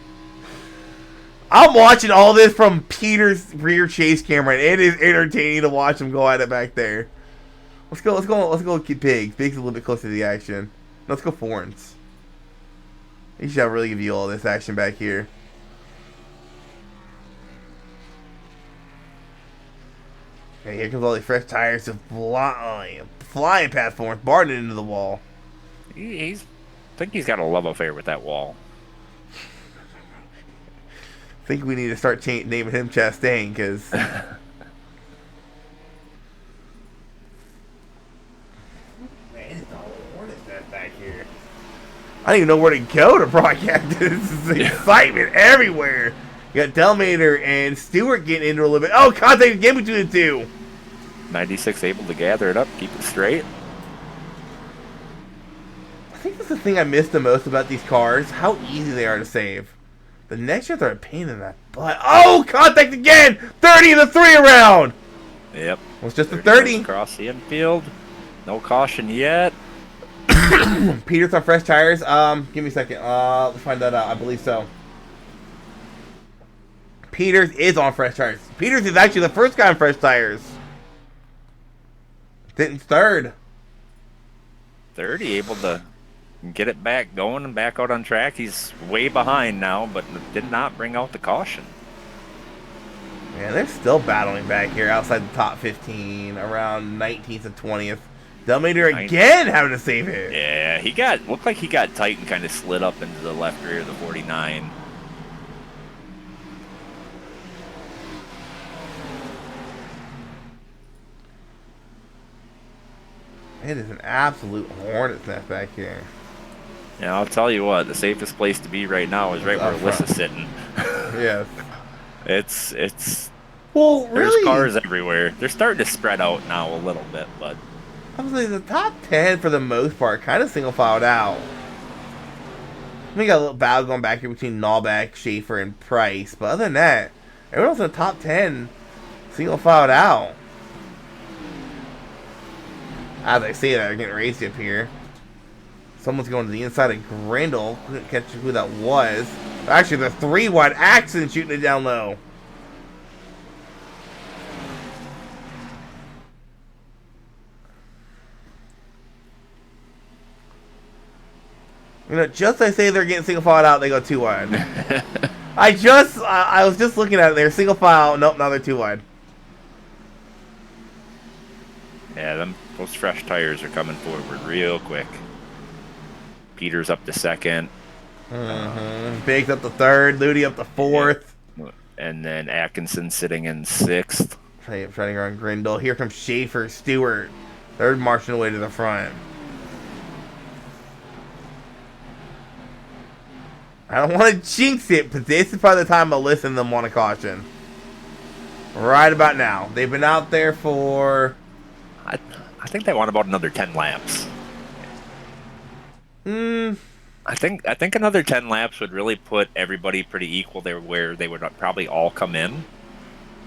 I'm watching all this from Peter's rear chase camera, and it is entertaining to watch him go at it back there. Let's go Biggs. Biggs is a little bit closer to the action. Let's go Forens. He should really give you all this action back here. Okay, here comes all these fresh tires just flying past Forens. Barton into the wall. I think he's got a love affair with that wall. I think we need to start naming him Chastain, because... I don't even know where to go to broadcast. This is excitement everywhere. You got Delmater and Stewart getting into a little bit. Oh, contact again between the two. 96 able to gather it up, keep it straight. I think that's the thing I miss the most about these cars, how easy they are to save. The next year they're a pain in that butt. Oh, contact again! 30 in the 3 around! Yep. Well, it's just a 30. Across the infield. No caution yet. Peters on fresh tires. Give me a second. Let's find that out. I believe so. Peters is on fresh tires. Peters is actually the first guy on fresh tires. Denton's third. 30 able to get it back going and back out on track. He's way behind now, but did not bring out the caution. Man, they're still battling back here outside the top 15, around 19th and 20th. Delmater again having to save it. Yeah, looked like he got tight and kind of slid up into the left rear of the 49. It is an absolute hornet's nest back here. Yeah, I'll tell you what, the safest place to be right now is right where Alyssa's sitting. Yes. It's well, there's really, cars everywhere. They're starting to spread out now a little bit, but I was like, the top 10 for the most part kind of single filed out. We got a little battle going back here between Nalbeck, Schaefer, and Price, but other than that, everyone else in the top 10 single filed out. As I say that, they're getting raced up here. Someone's going to the inside of Grindle. Couldn't catch who that was. Actually, the 3 wide accident shooting it down low. You know, just as I say they're getting single file out, they go 2 wide. I was just looking at it. They're single file. Nope, now they're 2 wide. yeah, those fresh tires are coming forward real quick. Peters up to second. Biggs up to third. Ludi up to fourth. Yeah. And then Atkinson sitting in sixth. Trying to run Grindle. Here comes Schaefer, Stewart. They're marching away to the front. I don't want to jinx it, but this is probably the time Alyssa and them want to caution. Right about now. They've been out there for... I, I think they want about another 10 laps. Hmm. I think another 10 laps would really put everybody pretty equal there, where they would probably all come in.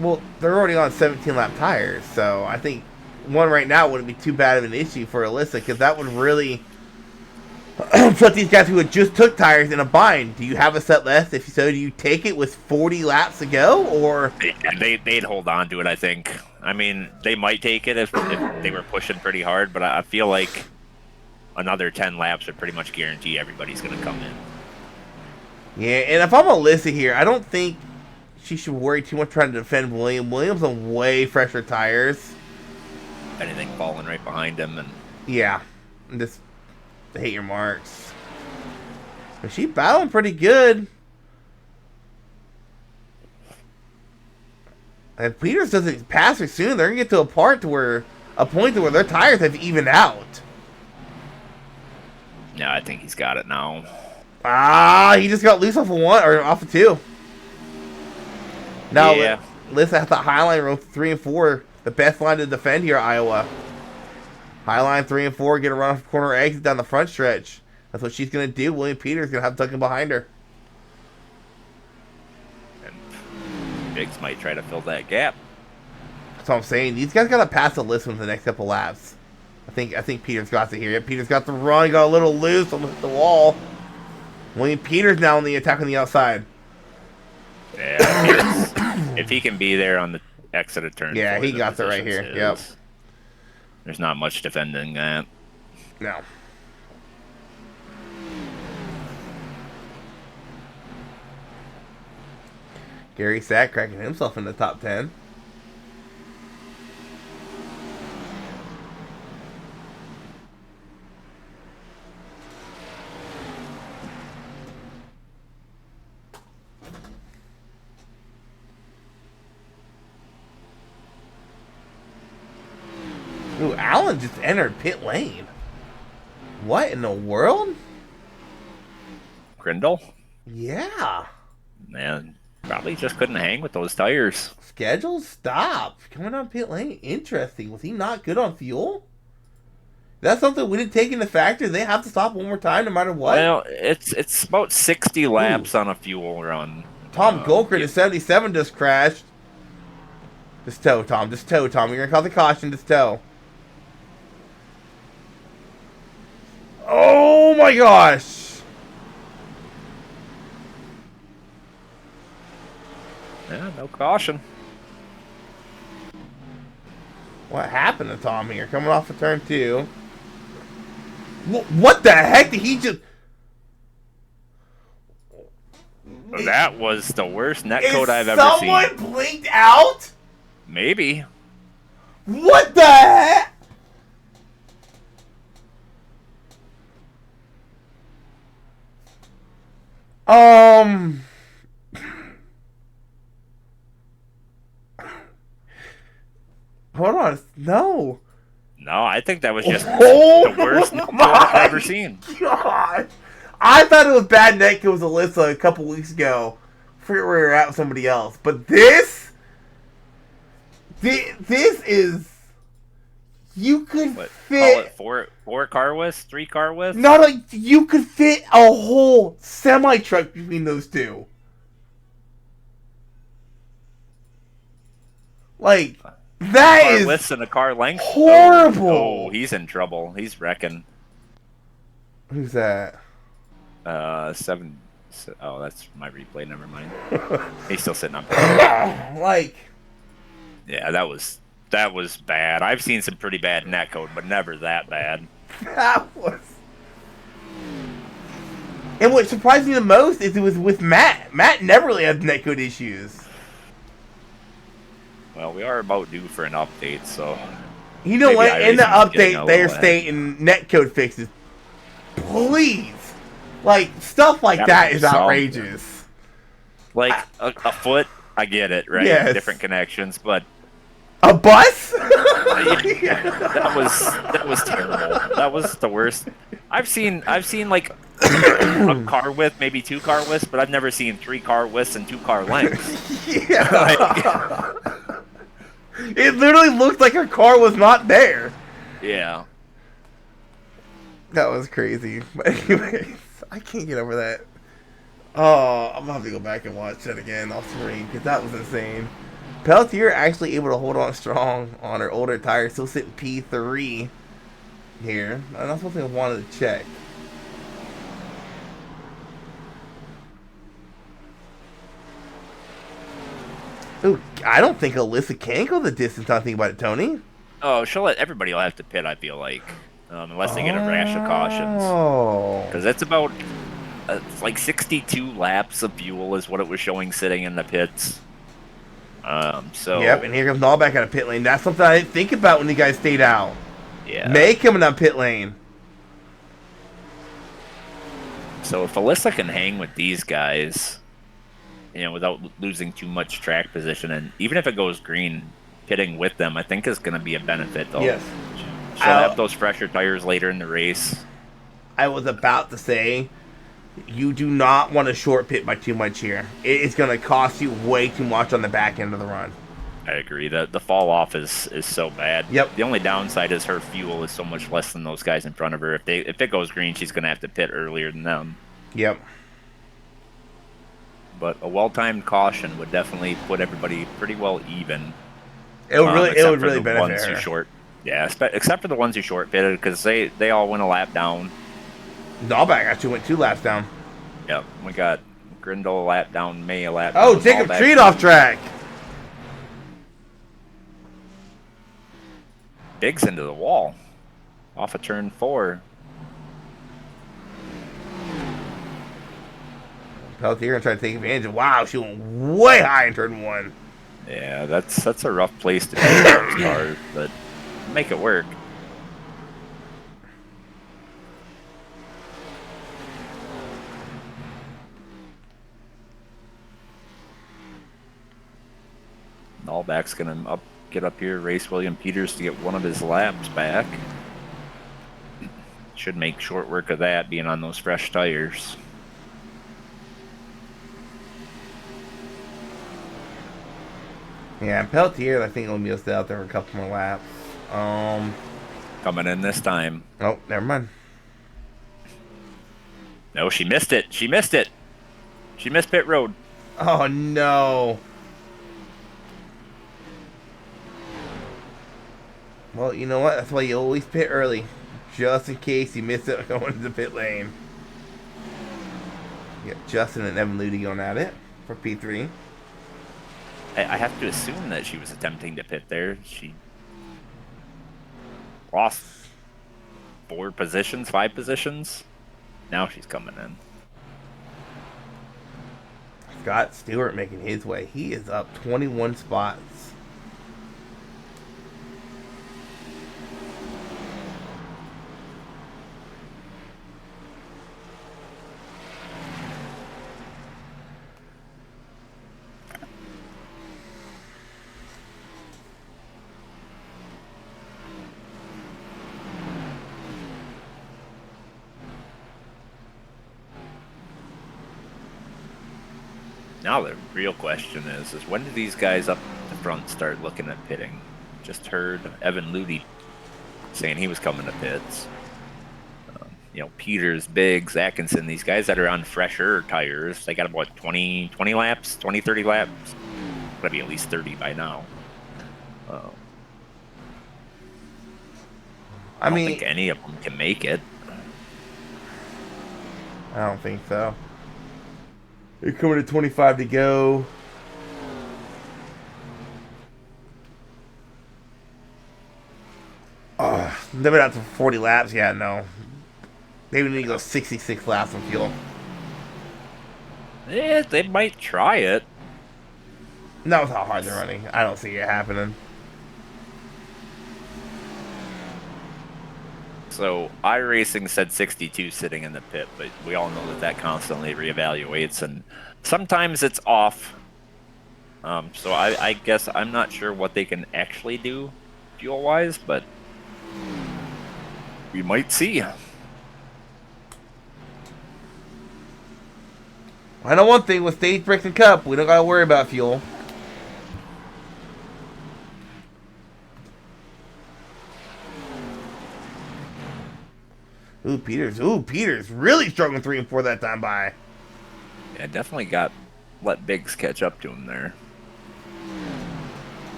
Well, they're already on 17 lap tires, so I think one right now wouldn't be too bad of an issue for Alyssa, because that would really put these guys who had just took tires in a bind. Do you have a set left? If so, do you take it with 40 laps to go, or They'd hold on to it, I think. I mean, they might take it if they were pushing pretty hard, but I feel like another 10 laps would pretty much guarantee everybody's going to come in. Yeah, and if I'm Alyssa here, I don't think she should worry too much trying to defend William. William's on way fresher tires. If anything, falling right behind him. And yeah, just hit your marks. But she's battling pretty good. And if Peters doesn't pass her soon, they're gonna get to a point to where their tires have evened out. yeah, I think he's got it now. Ah, he just got loose off of one or off of two. Now, Yeah. let's have the Highline row 3 and 4, the best line to defend here, Iowa. Highline 3 and 4 get a run off corner exit down the front stretch. That's what she's gonna do. William Peters gonna have Duncan behind her. And Biggs might try to fill that gap. That's what I'm saying. These guys gotta pass the list within the next couple laps. I think Peters got to here. Yeah, Peters got the run, he got a little loose on the wall. William Peters now on the attack on the outside. Yeah, if he can be there on the exit of turn. Yeah, 4, he the got it right here. position's Yep. his. There's not much defending that. No. Gary Sack cracking himself in the top 10. Ooh, Allen just entered pit lane. What in the world? Grindle? Yeah. Man, probably just couldn't hang with those tires. Schedule stop. Coming on pit lane. Interesting. Was he not good on fuel? That's something we didn't take into factor. They have to stop one more time no matter what. Well, it's about 60 laps on a fuel run. Tom Golkert at 77 just crashed. Just tow, Tom. Just tow, Tom. You're going to call the caution. Just tow. Oh my gosh. Yeah, no caution. What happened to Tom here? Coming off of turn 2. What the heck did he just... That was the worst netcode I've ever seen. Someone blinked out? Maybe. What the heck? Hold on. No. No, I think that was just Oh the worst netcode my I've ever seen. God. I thought it was bad netcode with Alyssa a couple weeks ago. I forget where we were at with somebody else. But this is... You could What, fit... call it four car widths? 3 car widths? Not like you could fit a whole semi truck between those two. Like that Car is widths and a car length? horrible. Oh, he's in trouble. He's wrecking. Who's that? 7. Oh, that's my replay. Never mind. He's still sitting up. Like, Yeah, that was bad. I've seen some pretty bad netcode, but never that bad. that was. And what surprised me the most is it was with Matt. Matt never really had netcode issues. Well, we are about due for an update, so You know maybe what? In the iRacing's getting update, a they're little ahead. stating netcode fixes. Please, like stuff like Gotta that be is solved. outrageous. Like a foot, I get it, right? Yes. Different connections, but A bus? that was terrible. That was the worst. I've seen like a car width, maybe 2 car widths, but I've never seen 3 car widths and 2 car lengths. Yeah. It literally looked like her car was not there. Yeah. That was crazy. But anyways, I can't get over that. Oh, I'm gonna have to go back and watch that again off screen because that was insane. Peltier actually able to hold on strong on her older tires, still sitting P3 here. And that's something I wanted to check. Ooh, I don't think Alyssa can go the distance. I think about it, Tony. Oh, she'll let everybody will have to pit. I feel like, unless they get a rash of cautions, Oh. because it's about it's like 62 laps of fuel is what it was showing sitting in the pits. So Yep, and here comes Nallback out of pit lane. That's something I didn't think about when you guys stayed out. yeah. May coming up pit lane. So if Alyssa can hang with these guys, without losing too much track position, and even if it goes green, pitting with them, I think is going to be a benefit. Though. Yes. She'll have those fresher tires later in the race. I was about to say, you do not want to short pit by too much here. It's going to cost you way too much on the back end of the run. I agree. The fall off is so bad. Yep. The only downside is her fuel is so much less than those guys in front of her. If it goes green, she's going to have to pit earlier than them. Yep. But a well-timed caution would definitely put everybody pretty well even. It would really benefit her. Short, yeah, except for the ones who short pitted, because they all went a lap down. Nallback actually went 2 laps down. Yep, we got Grindle a lap down, May a lap down. Oh, Jacob Treat off track. Biggs into the wall, off of turn 4. Peltier gonna try to take advantage of. Wow, she went way high in turn 1. Yeah, that's a rough place to be in cars, but make it work. Nallback's gonna get up here, race William Peters to get one of his laps back. Should make short work of that, being on those fresh tires. Yeah, Peltier, I think he'll stay out there for a couple more laps. Coming in this time. Oh, never mind. No, she missed it. She missed it. She missed pit road. Oh, no. Well, you know what? That's why you always pit early. Just in case you miss it going to the pit lane. You got Justin and Evan Ludy going at it for P3. I have to assume that she was attempting to pit there. She lost 5 positions. Now she's coming in. Scott Stewart making his way. He is up 21 spots. Now the real question is when do these guys up the front start looking at pitting? Just heard Evan Ludy saying he was coming to pits. Peters, Biggs, Atkinson, these guys that are on fresher tires, they got about 20 laps, 20, 30 laps. Gotta be at least 30 by now. I don't think any of them can make it. I don't think so. They're coming to 25 to go. They've been out to 40 laps. Yeah, no. They would need to go 66 laps on fuel. Yeah, they might try it. Not with how hard they're running. I don't see it happening. So iRacing said 62 sitting in the pit, but we all know that constantly reevaluates, and sometimes it's off. So I guess I'm not sure what they can actually do fuel-wise, but we might see. I know one thing with Stage Breaks and Cup, we don't gotta worry about fuel. Ooh, Peters really struggling 3 and 4 that time by. Yeah, definitely let Biggs catch up to him there.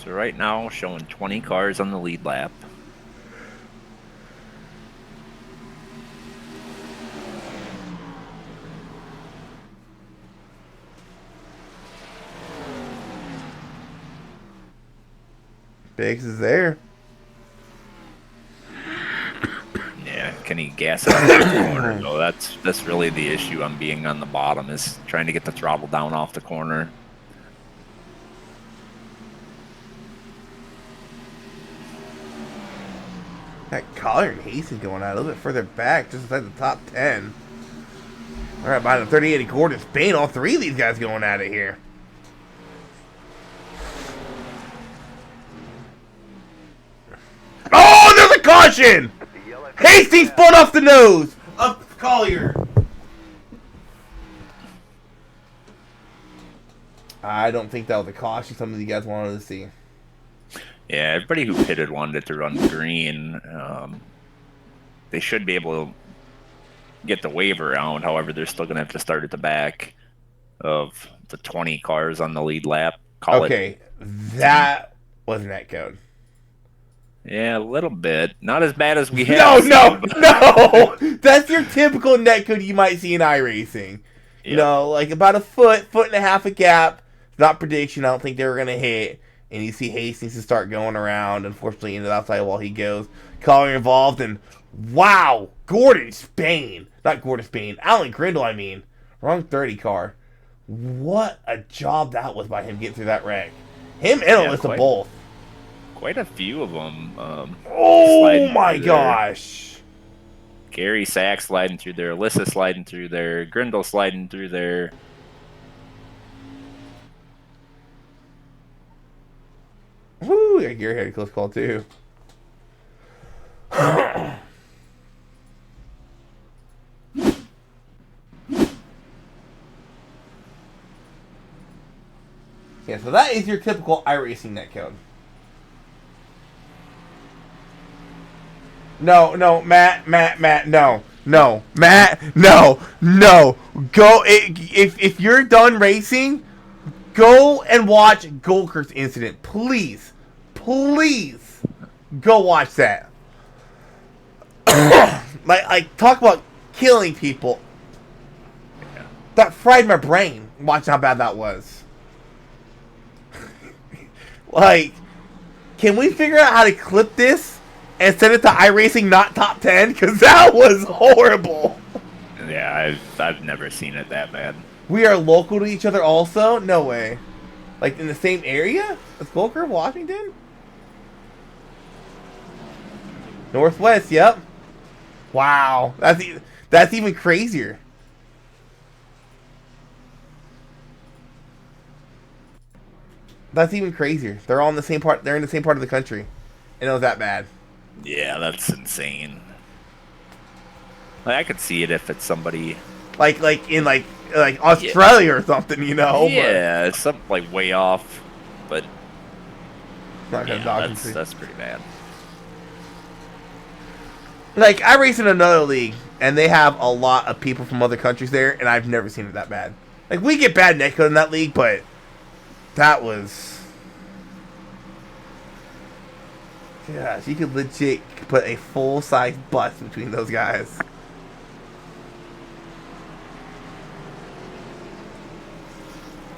So right now, showing 20 cars on the lead lap. Biggs is there. Yeah, can he gas it up off the corner? No, that's really the issue on being on the bottom, is trying to get the throttle down off the corner. That Collier and Hastings going out a little bit further back, just inside the top 10. All right, behind the 3080 Gordon Spain, all 3 of these guys going at it here. Oh, there's a caution! Hastings spun off the nose of Collier. I don't think that was a caution some of you guys wanted to see. Yeah, everybody who pitted wanted it to run green. They should be able to get the waiver out. However, they're still going to have to start at the back of the 20 cars on the lead lap. Okay, that was net code. Yeah, a little bit. Not as bad as we have. No! That's your typical net code you might see in iRacing. Yep. You know, like about a foot and a half a gap. Not prediction. I don't think they were going to hit. And you see Hastings to start going around. Unfortunately, into the outside while he goes. Collier involved. And wow! Gordon Spain. Not Gordon Spain. Alan Grindle, I mean. Wrong 30 car. What a job that was by him getting through that wreck. Him and Alyssa both. Quite a few of them. Oh my gosh. Gary Sack sliding through there. Alyssa sliding through there. Grindle sliding through there. Woo, yeah, Gary had a close call too. Yeah, so that is your typical iRacing netcode. No, Matt, no, Matt, no. Go if you're done racing, go and watch Golker's incident, please, go watch that. like talk about killing people. That fried my brain. Watch how bad that was. Like, can we figure out how to clip this and send it to iRacing not top 10? Because that was horrible. Yeah, I've never seen it that bad. We are local to each other also? No way. Like, in the same area as Golker, Washington? Northwest, yep. Wow. That's even crazier. That's even crazier. They're all in the same part. They're in the same part of the country, and it was that bad. Yeah, that's insane. Like, I could see it if it's somebody like in Australia or something, you know. Yeah, it's something like way off, but not gonna that's pretty bad. Like, I race in another league, and they have a lot of people from other countries there, and I've never seen it that bad. Like, we get bad netcode in that league, but that was... Gosh, you could legit put a full-size bus between those guys.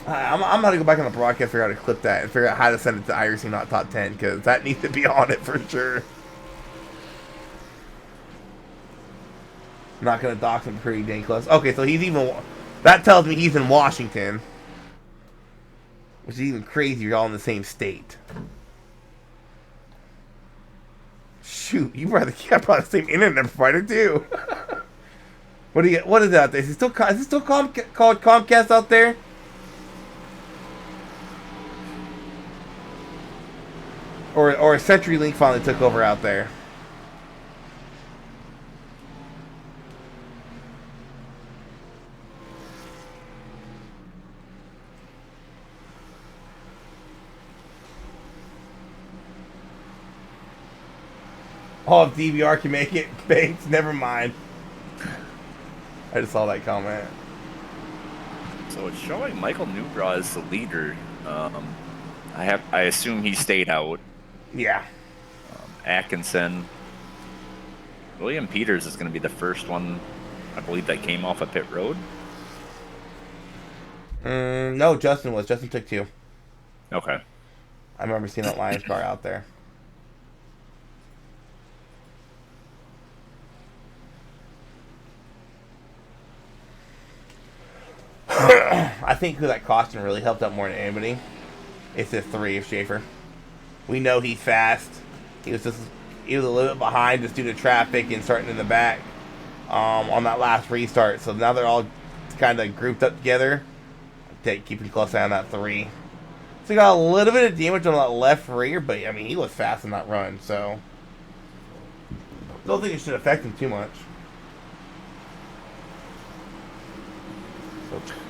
I'm going to go back on the broadcast, figure out how to clip that, and figure out how to send it to iRacing Not Top 10, because that needs to be on it for sure. I'm not going to dox him pretty dang close. Okay, so he's even... That tells me he's in Washington. Which is even crazier, you're all in the same state. Shoot, you brought the same internet provider too. What is that? Is it still called Comcast out there? Or CenturyLink finally took over out there? Oh, if DVR can make it, Banks, never mind. I just saw that comment. So it's showing Michael Newbraw as the leader. I assume he stayed out. Yeah. Atkinson. William Peters is going to be the first one, I believe, that came off of pit road. No, Justin was. Justin took 2. Okay. I remember seeing that Lions car out there. I think who that caution really helped out more than anybody is the 3 of Schaefer. We know he's fast. He was a little bit behind just due to traffic and starting in the back on that last restart. So now they're all kind of grouped up together. Keeping close eye on that 3. So he got a little bit of damage on that left rear, but I mean he was fast in that run. So don't think it should affect him too much.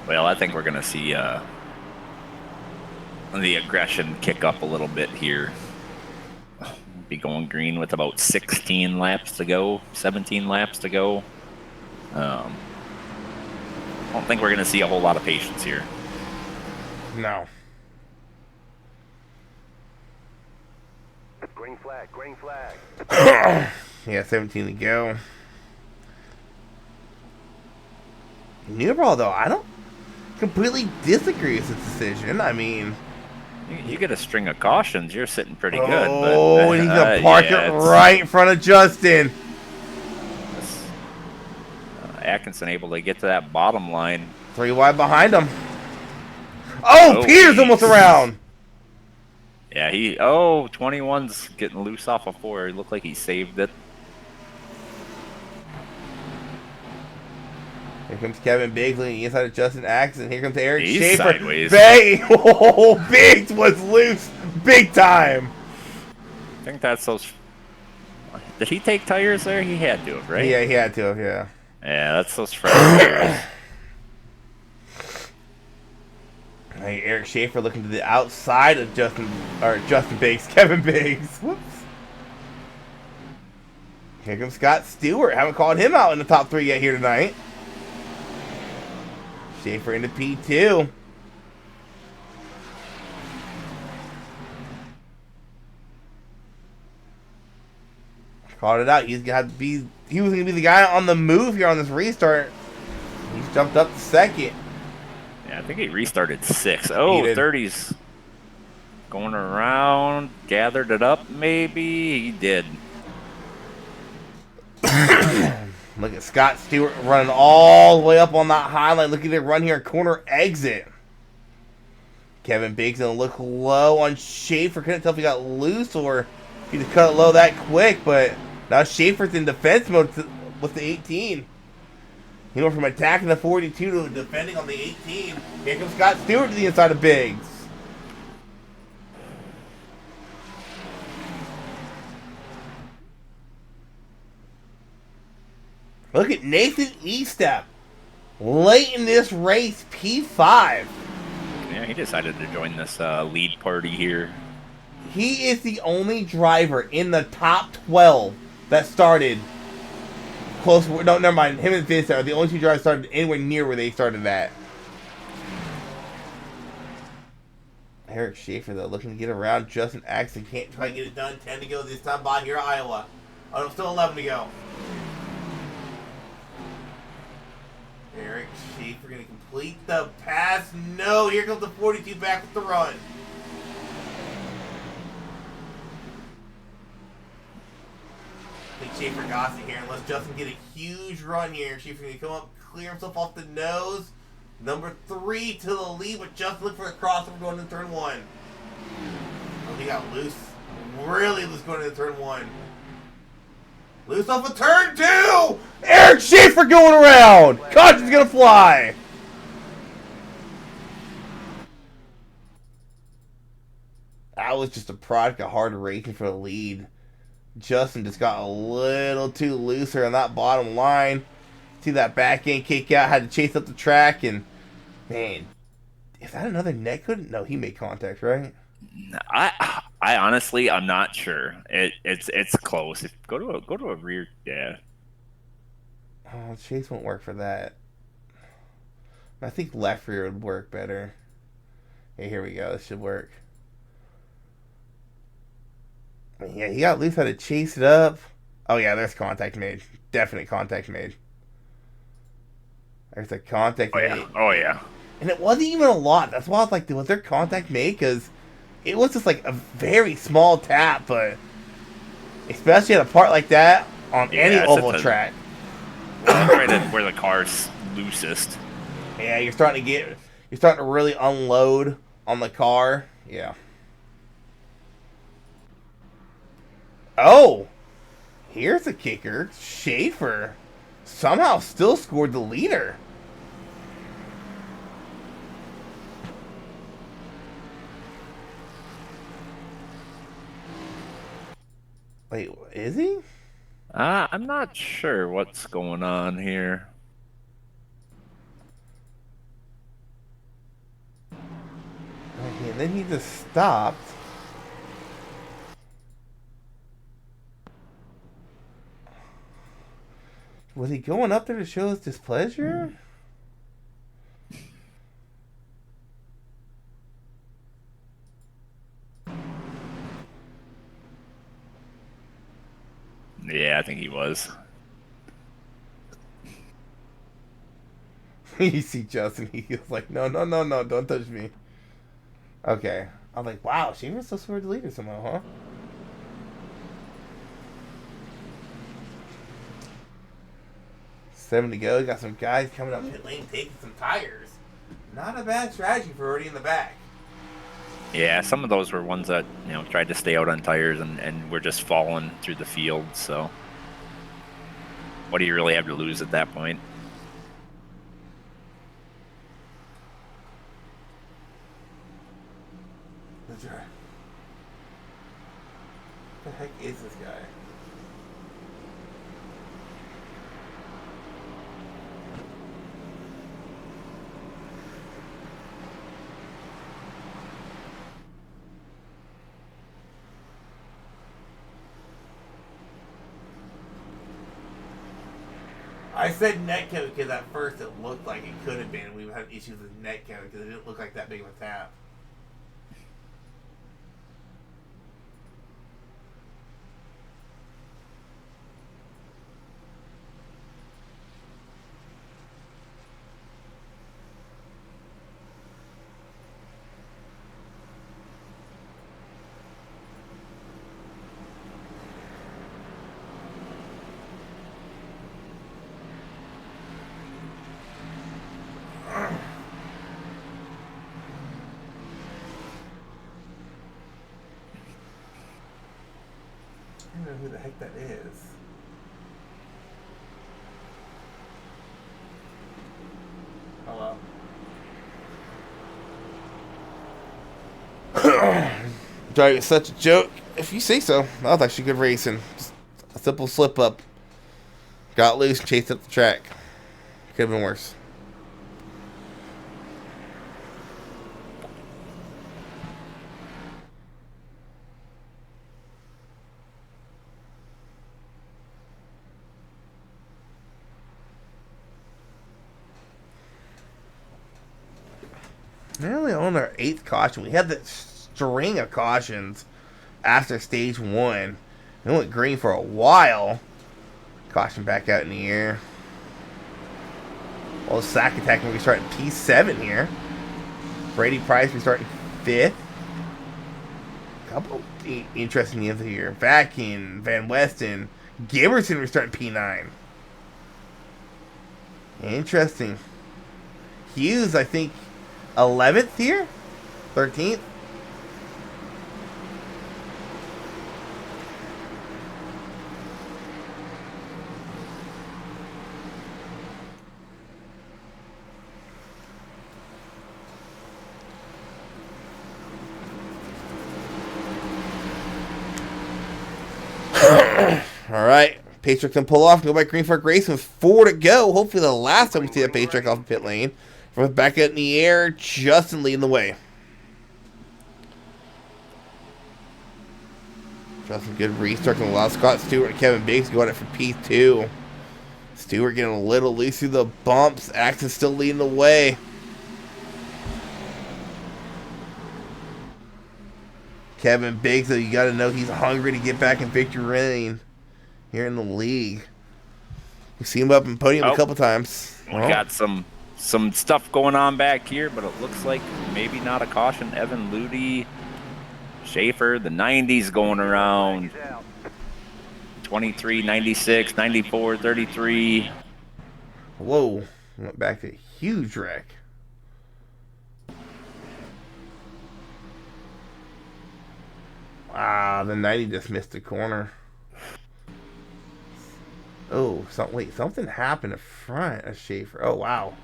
Well, I think we're going to see the aggression kick up a little bit here. Be going green with about 16 laps to go, 17 laps to go. I don't think we're going to see a whole lot of patience here. No. Green flag, green flag. Yeah, 17 to go. Newball, though, I don't completely disagree with this decision. I mean, you get a string of cautions, you're sitting pretty good. Oh, and he's going to park it right in front of Justin. Atkinson able to get to that bottom line. 3 wide behind him. Oh, Peters almost around. Yeah, 21's getting loose off of 4. It looked like he saved it. Here comes Kevin Biggs leaning inside of Justin Atkinson. Here comes Eric He's Schaefer. sideways. Oh, Biggs was loose big time. I think that's those. Did he take tires there? He had to have, right? Yeah, he had to have, yeah. Yeah, that's those fresh tires. Hey, Eric Schaefer looking to the outside of Justin Biggs, Kevin Biggs. Whoops. Here comes Scott Stewart. Haven't called him out in the top 3 yet here tonight. Schaefer into P2. Called it out. He was gonna be the guy on the move here on this restart. He's jumped up to 2nd. Yeah, I think he restarted 6. Oh, 30's going around, gathered it up maybe. He did. Look at Scott Stewart running all the way up on that high line. Look at it run here, corner exit. Kevin Biggs gonna look low on Schaefer. Couldn't tell if he got loose or if he just cut it low that quick, but now Schaefer's in defense mode with the 18. He went from attacking the 42 to defending on the 18. Here comes Scott Stewart to the inside of Biggs. Look at Nathan Estep. Late in this race, P5. Yeah, he decided to join this lead party here. He is the only driver in the top 12 that started close. No, never mind. Him and Vince are the only 2 drivers started anywhere near where they started at. Eric Schaefer, though, looking to get around Justin Atkinson. Can't try to get it done. 10 to go this time by here at Iowa. Oh, no, still 11 to go. Eric Schaefer going to complete the pass. No, here comes the 42 back with the run. I think Schaefer got it here. Unless Justin get a huge run here. Schaefer going to come up, clear himself off the nose. Number 3 to the lead, but Justin look for the crossover going into turn 1. Oh, he got loose. Really loose going into turn 1. Loose off of turn 2! Eric Schaefer going around! Caution's gonna fly! That was just a product of hard racing for the lead. Justin just got a little too looser on that bottom line. See that back end kick out, had to chase up the track, and man, is that another neck hood? No, he made contact, right? I honestly, I'm not sure. It's close. Go to a rear. Yeah. Oh, chase won't work for that. I think left rear would work better. Hey, here we go. This should work. Yeah, he got loose how to chase it up. Oh yeah, there's contact made. Definite contact made. There's a contact Oh yeah. made. Oh yeah. And it wasn't even a lot. That's why I was like, was there contact made? Because it was just like a very small tap, but especially at a part like that on any Yeah. oval track. That's right at where the car's loosest. Yeah, you're starting to really unload on the car. Yeah. Oh, here's a kicker. Schaefer somehow still scored the leader. Wait, is he? I'm not sure what's going on here. Okay, and then he just stopped. Was he going up there to show his displeasure? Yeah, I think he was. You see Justin, he was like, no, no, no, no, don't touch me. Okay. I'm like, wow, Schaefer's still scored the leader somehow, huh? Seven to go. Got some guys coming up pit lane taking some tires. Not a bad strategy for already in the back. Yeah, some of those were ones that tried to stay out on tires and were just falling through the field. So, what do you really have to lose at that point? What the heck is this guy? I said netcode because at first it looked like it could have been. We had issues with netcode because it didn't look like that big of a tap. I don't know who the heck that is. Hello. Driving such a joke. If you say so, that was actually good racing. Just a simple slip up. Got loose and chased up the track. Could have been worse. We only on our 8th caution. We had that string of cautions after stage 1. It went green for a while. Caution back out in the air. Well, sack attack when we start in P7 here. Brady Price, we start in 5th. Couple interesting names here. Vakin, Van Westen, Giberson, we start in P9. Interesting. Hughes, I think, 11th here? 13th? All right. Patrick can pull off and go by Green Fork Racing with 4 to go. Hopefully the last time we see that Patrick off the pit lane. From back out in the air, Justin leading the way. Got some good restarts on the last. Scott Stewart and Kevin Biggs going it for P2. Stewart getting a little loose through the bumps. Axon still leading the way. Kevin Biggs, though, you got to know he's hungry to get back in victory lane here in the league. We've seen him up in podium a couple times. We got some stuff going on back here, but it looks like maybe not a caution. Evan Ludy, Schaefer, the 90s going around. 23, 96, 94, 33. Whoa. Went back to a huge wreck. Wow, the 90 just missed the corner. Oh, wait, something happened in front of Schaefer. Oh, wow.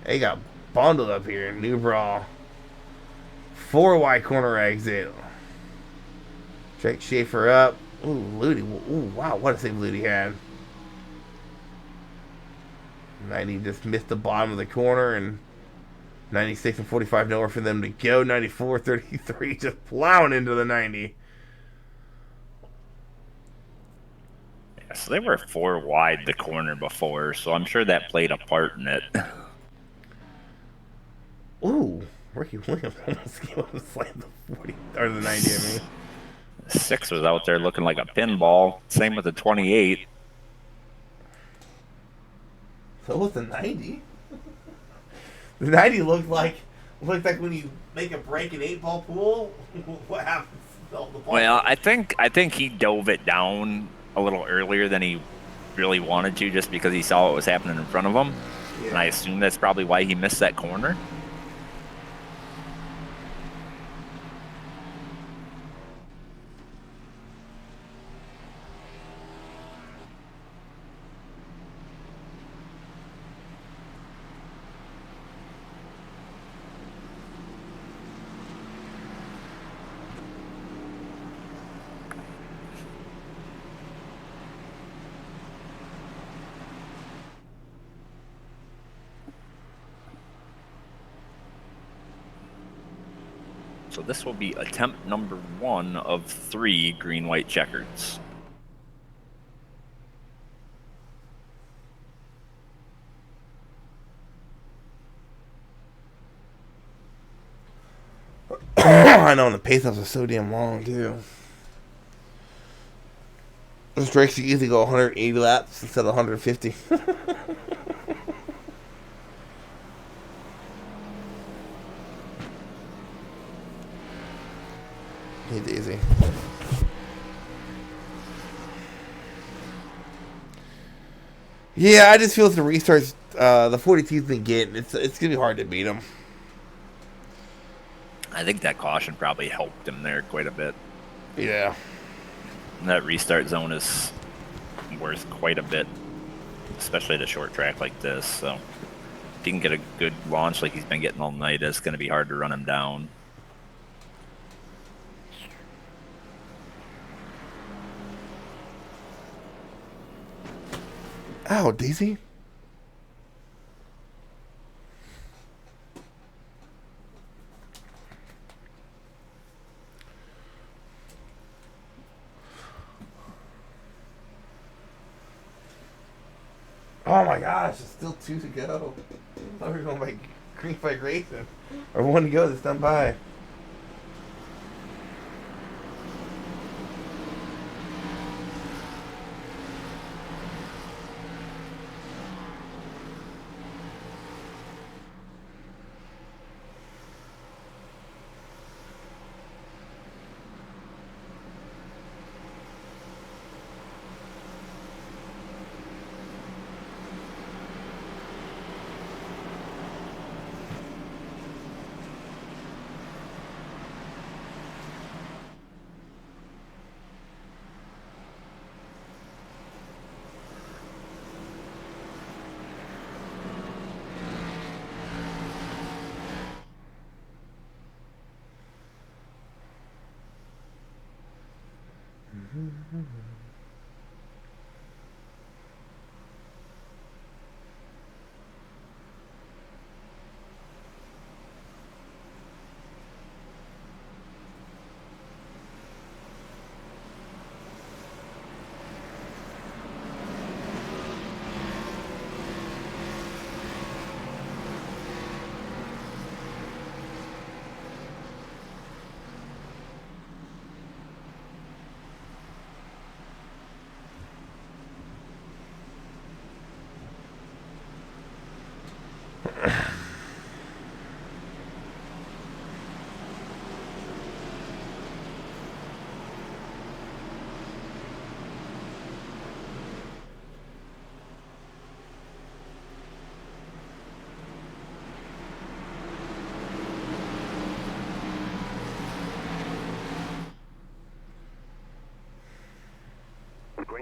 They got bundled up here. New brawl. 4 wide corner exit. Check Schaefer up. Ooh, Ludy. Ooh, wow, what a save Ludy had. 90 just missed the bottom of the corner, and 96 and 45 nowhere for them to go. 94, 33 just plowing into the 90. Yeah, so they were 4 wide the corner before, so I'm sure that played a part in it. Ooh, Ricky Williams almost slammed the 40 or the 90. I mean, 6 was out there looking like a pinball. Same with the 28. So was the 90. The 90 looked like when you make a break in 8-ball pool. What happens? Well, I think he dove it down a little earlier than he really wanted to, just because he saw what was happening in front of him. Yeah. And I assume that's probably why he missed that corner. So this will be attempt number 1 of 3 green-white checkers. I know, and the pace-offs are so damn long, too. This race you easily go 180 laps instead of 150. Hey, Daisy. Yeah, I just feel it's the restarts the 42's been getting. It's gonna be hard to beat them. I think that caution probably helped him there quite a bit. Yeah. And that restart zone is worth quite a bit, especially at a short track like this. So if he can get a good launch like he's been getting all night, it's going to be hard to run him down. Ow, Daisy. Oh my gosh, there's still 2 to go. I thought we were going by green flag racing. Or 1 to go that's done by.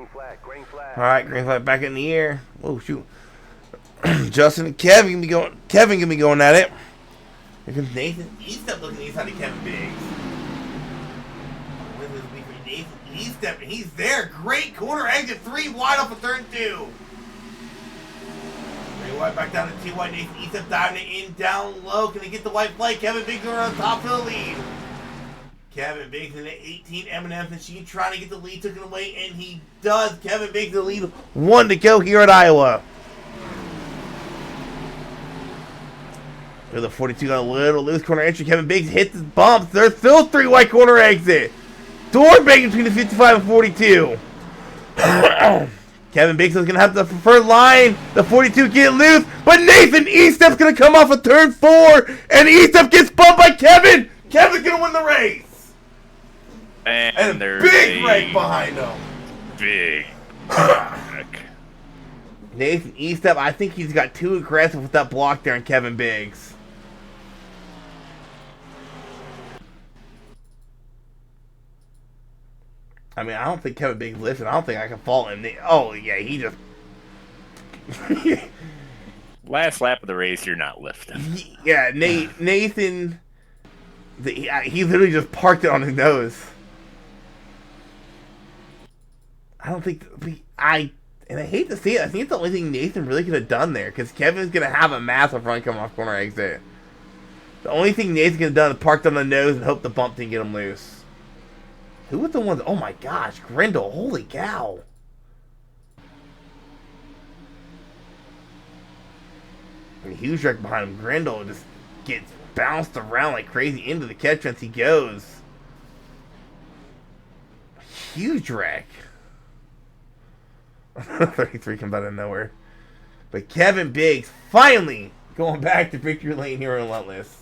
All right, green flag back in the air. Oh shoot. Justin and Kevin gonna be going. Kevin gonna be going at it. Here comes Nathan. He's up looking inside of Kevin Biggs. With his week for Nathan. He's stepping. He's there. Great corner exit. 3 wide off of turn 2. 3 wide back down to 2 wide. Nathan Eastep diving it in down low. Can he get the white flag? Kevin Biggs are on top of the lead. Kevin Biggs in the 18 M&M's machine trying to get the lead taken away, and he does. Kevin Biggs the lead. 1 to go here at Iowa. The 42 got a little loose corner entry. Kevin Biggs hits his bumps. There's still 3 wide corner exit. Door banging between the 55 and 42. Kevin Biggs is going to have the preferred line. The 42 get loose. But Nathan Eastep's going to come off of turn 4. And Eastep gets bumped by Kevin. Kevin's going to win the race. And there's big wreck behind him. Big wreck. Nathan Eastep, I think he's got too aggressive with that block there on Kevin Biggs. I mean, I don't think Kevin Biggs lifted. I don't think I can fault him. Oh, yeah, he just... Last lap of the race, you're not lifting. Yeah, Nathan... he literally just parked it on his nose. I don't think... And I hate to see it. I think it's the only thing Nathan really could have done there. Because Kevin's going to have a massive run coming off corner exit. The only thing Nathan could have done is parked on the nose and hope the bump didn't get him loose. Who was the one? Oh my gosh. Grindle. Holy cow. And huge wreck behind him. Grindle just gets bounced around like crazy into the catch fence he goes. Huge wreck. 33 comes out of nowhere. But Kevin Biggs finally going back to victory lane here in Relentless.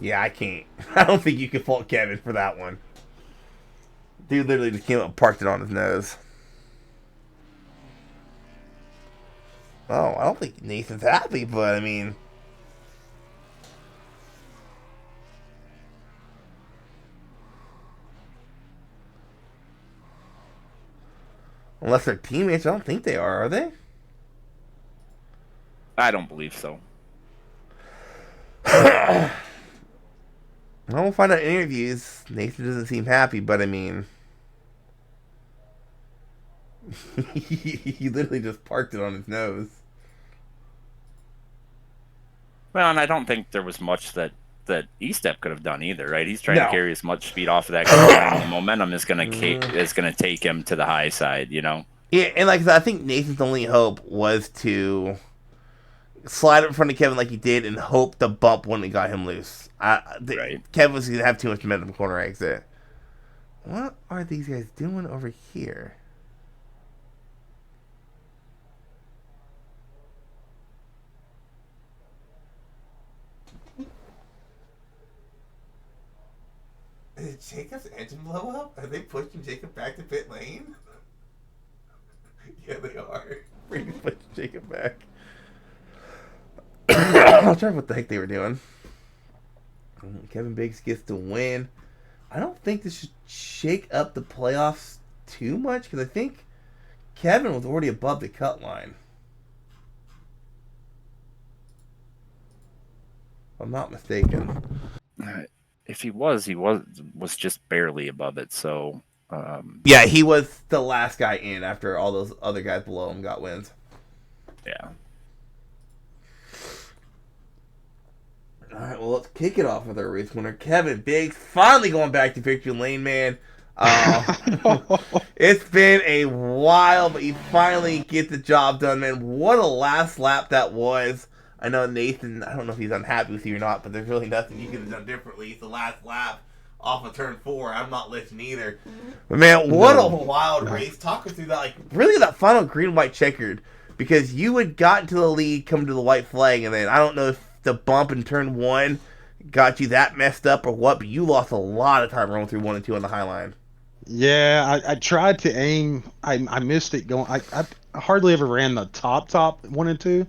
Yeah, I can't. I don't think you can fault Kevin for that one. Dude literally just came up and parked it on his nose. Oh, I don't think Nathan's happy, but I mean... Unless they're teammates, I don't think they are they? I don't believe so. We'll find out in interviews. Nathan doesn't seem happy, but I mean... he literally just parked it on his nose. Well, and I don't think there was much that E-Step could have done either, right? He's trying to carry as much speed off of that car, and the momentum is going to take him to the high side, you know? Yeah, and like I said, I think Nathan's only hope was to slide in front of Kevin like he did and hope the bump wouldn't have got him loose. Right. Kevin was going to have too much momentum corner exit. What are these guys doing over here? Did Jacob's engine blow up? Are they pushing Jacob back to pit lane? Yeah, they are. Bring pushing Jacob back. I'll try what the heck they were doing. Kevin Biggs gets the win. I don't think this should shake up the playoffs too much because I think Kevin was already above the cut line. If I'm not mistaken. If he was just barely above it. So yeah, he was the last guy in after all those other guys below him got wins. Yeah. All right, well, let's kick it off with our race winner, Kevin Biggs, finally going back to victory lane, man. It's been a while, but you finally get the job done, man. What a last lap that was. I know Nathan, I don't know if he's unhappy with you or not, but there's really nothing you could have done differently. It's the last lap off of turn 4. I'm not listening either. But man, what a wild race. Talk us through that, like, really that final green-white checkered. Because you had gotten to the lead, come to the white flag, and then I don't know if the bump in turn 1 got you that messed up or what, but you lost a lot of time rolling through 1 and 2 on the high line. Yeah, I tried to aim. I missed it going. I hardly ever ran the top 1 and 2.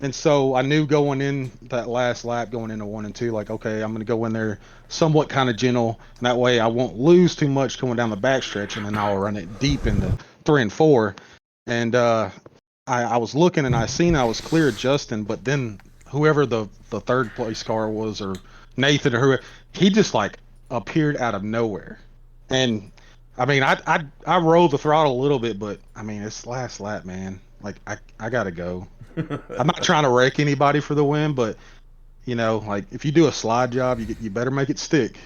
And so I knew going in that last lap, going into 1 and 2, like, okay, I'm going to go in there somewhat kind of gentle. And that way I won't lose too much going down the backstretch. And then I'll run it deep into 3 and 4. And I was looking and I seen I was clear of Justin, but then whoever the third place car was, or Nathan or whoever, he just like appeared out of nowhere. And I mean, I rolled the throttle a little bit, but I mean, it's last lap, man. Like I gotta go. I'm not trying to wreck anybody for the win, but like if you do a slide job, you better make it stick.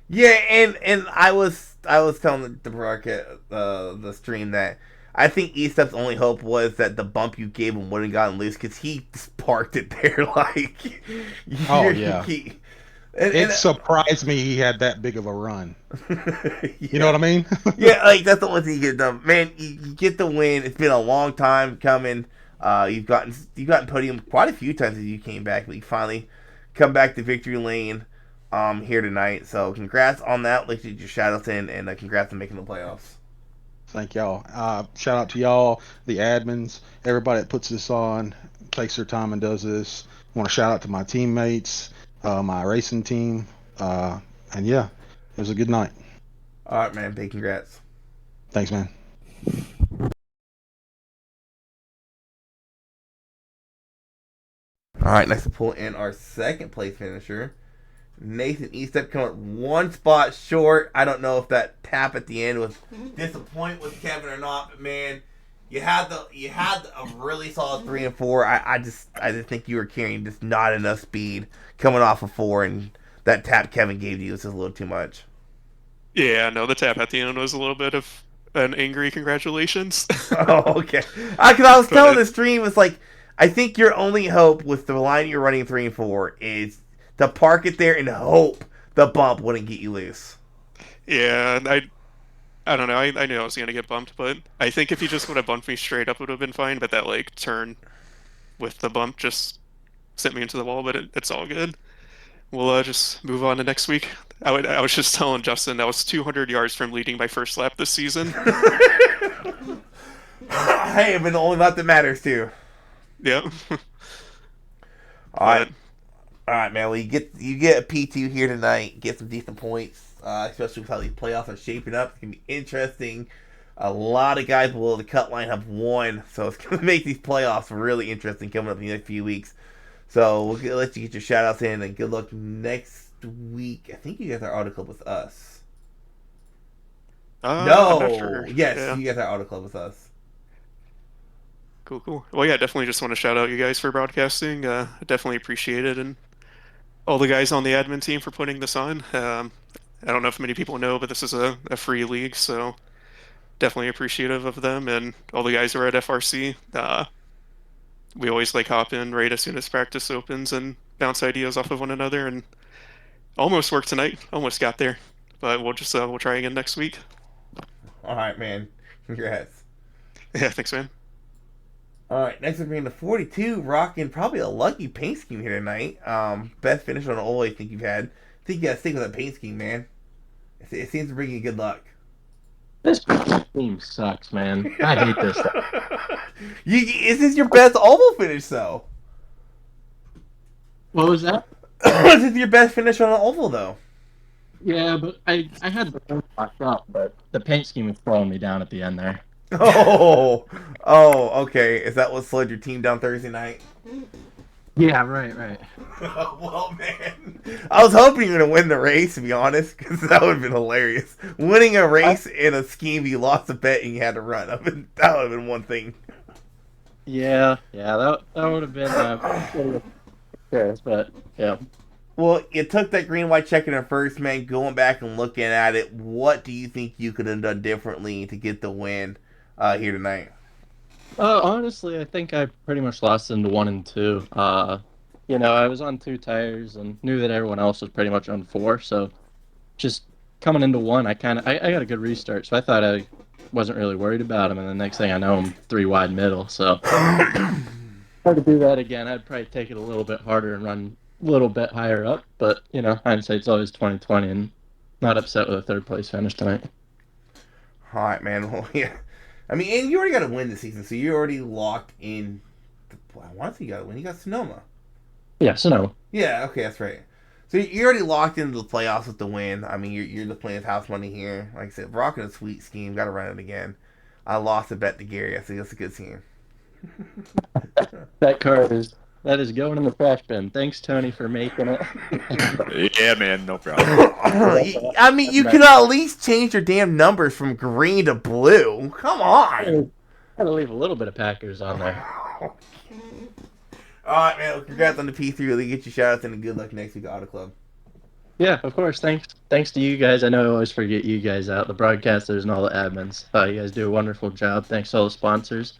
Yeah, and I was telling the broadcast the stream that I think Estep's only hope was that the bump you gave him wouldn't gotten loose because he just parked it there like Oh you're, yeah, he, and it surprised me he had that big of a run. You know yeah. what I mean? Yeah, like that's the only thing you get done. Man, you get the win. It's been a long time coming. You've gotten podium quite a few times as you came back, but you finally come back to victory lane here tonight. So congrats on that. Let's get your shout outs in and congrats on making the playoffs. Thank y'all. Shout out to y'all, the admins, everybody that puts this on, takes their time and does this. I want to shout out to my teammates, my racing team, uh, and yeah, it was a good night. All right, man. Big congrats. Thanks, man. All right, next to pull in our second place finisher. Nathan Estep coming one spot short. I don't know if that tap at the end was disappointing with Kevin or not, but man, you had a really solid 3 and 4. I just think you were carrying just not enough speed coming off of 4, and that tap Kevin gave you was just a little too much. Yeah, no, the tap at the end was a little bit of an angry congratulations. Oh, okay. Because I was telling But the stream, it's like I think your only hope with the line you're running 3 and 4 is to park it there and hope the bump wouldn't get you loose. yeah, I don't know. I knew I was gonna get bumped, but I think if he just would have bumped me straight up, it would have been fine. But that like turn with the bump just sent me into the wall. But it's all good. We'll just move on to next week. I was just telling Justin that was 200 yards from leading my first lap this season. Hey, but the only lap that matters too. Yeah, All right, but all right, man. Well, you get a P2 here tonight. Get some decent points, especially with how these playoffs are shaping up. It's gonna be interesting. A lot of guys below the cut line have won, so it's gonna make these playoffs really interesting coming up in the next few weeks. So let you get your shout outs in and good luck next week. I think you guys are Auto Club with us. I'm not No, sure. yes, Yeah. you guys are Auto Club with us. Cool, cool. Well, yeah, definitely just want to shout out you guys for broadcasting. Definitely appreciate it, and all the guys on the admin team for putting this on. I don't know if many people know, but this is a free league, so definitely appreciative of them and all the guys who are at FRC. We always like hop in right as soon as practice opens and bounce ideas off of one another, and almost worked tonight. Almost got there, but we'll try again next week. All right, man. Congrats. Yeah, thanks, man. All right, next we're bringing the 42, rocking probably a lucky paint scheme here tonight. Best finish on all I think you've had. I think you gotta stick with that paint scheme, man. It seems to bring you good luck. This team sucks, man. I hate this stuff. Is this your best oval finish, though? What was that? Is this your best finish on an oval, though? Yeah, but I had the phone locked up, but the paint scheme was throwing me down at the end there. Oh, oh, okay. Is that what slowed your team down Thursday night? Yeah, right. Well, man, I was hoping you were gonna win the race. To be honest, because that would have been hilarious. Winning a race in a scheme you lost a bet and you had to run. That would have been one thing. Yeah, that would have been yes, but yeah. Well, you took that green white check in the first, man. Going back and looking at it, what do you think you could have done differently to get the win here tonight? Honestly, I think I pretty much lost into 1 and 2. I was on 2 tires and knew that everyone else was pretty much on 4, so just coming into 1, I got a good restart, so I thought I wasn't really worried about him, and the next thing I know, I'm 3 wide middle, so hard to do that again. I'd probably take it a little bit harder and run a little bit higher up, but hindsight's always 2020, and not upset with a third place finish tonight. All right, man. Well, yeah. I mean, and you already got to win the season, so you're already locked in I want to see you got when you got Sonoma. Yeah, Sonoma. Yeah, okay, that's right. So you're already locked into the playoffs with the win. I mean, you're just playing with house money here. Like I said, rocking a sweet scheme. Got to run it again. I lost a bet to Gary. I think that's a good scheme. That is going in the trash bin. Thanks, Tony, for making it. Yeah, man, no problem. I mean, you could at least change your damn numbers from green to blue. Come on. Gotta leave a little bit of Packers on there. All right, man. Well, congrats on the P3. Really get you shout outs and good luck next week at Auto Club. Yeah, of course. Thanks to you guys. I know I always forget you guys out, the broadcasters and all the admins. You guys do a wonderful job. Thanks to all the sponsors.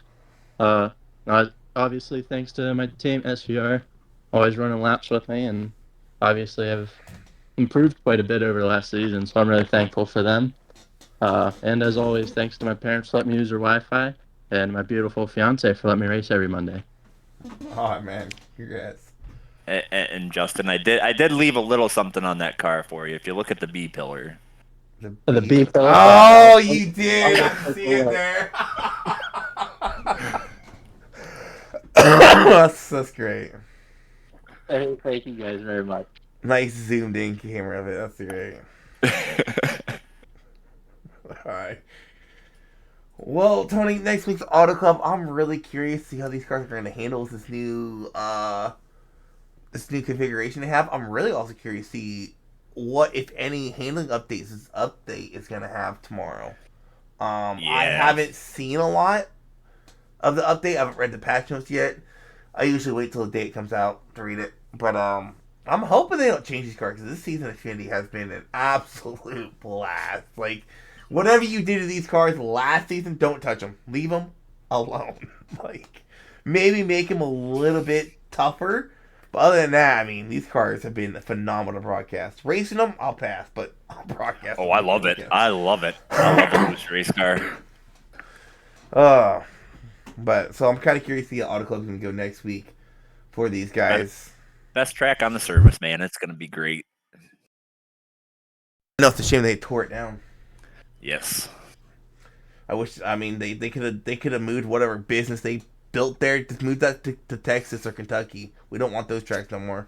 Obviously, thanks to my team, SVR, always running laps with me, and obviously I've improved quite a bit over the last season, so I'm really thankful for them. And as always, thanks to my parents for letting me use their Wi-Fi, and my beautiful fiance for letting me race every Monday. All right, man. Congrats. And Justin, I did leave a little something on that car for you. If you look at the B pillar. The B pillar. Oh, you did. I see it there. that's great. Thank you guys very much. Nice zoomed in camera of it. That's great. All right. Well, Tony, next week's Auto Club, I'm really curious to see how these cars are going to handle this new configuration they have. I'm really also curious to see what, if any, handling updates this update is going to have tomorrow. I haven't seen a lot of the update. I haven't read the patch notes yet. I usually wait till the date comes out to read it. But I'm hoping they don't change these cars, because this season of Xfinity has been an absolute blast. Like, whatever you did to these cars last season, don't touch them. Leave them alone. Like, maybe make them a little bit tougher. But other than that, I mean, these cars have been a phenomenal broadcast. Racing them, I'll pass, but I'll broadcast. Oh, I love it. I love it. I love a loose race car. But so I'm kind of curious to see how Auto Club's going to go next week for these guys. Best track on the service, man. It's going to be great. No, it's a shame they tore it down. Yes. I wish. I mean, they could have moved whatever business they built there. Just move that to Texas or Kentucky. We don't want those tracks no more.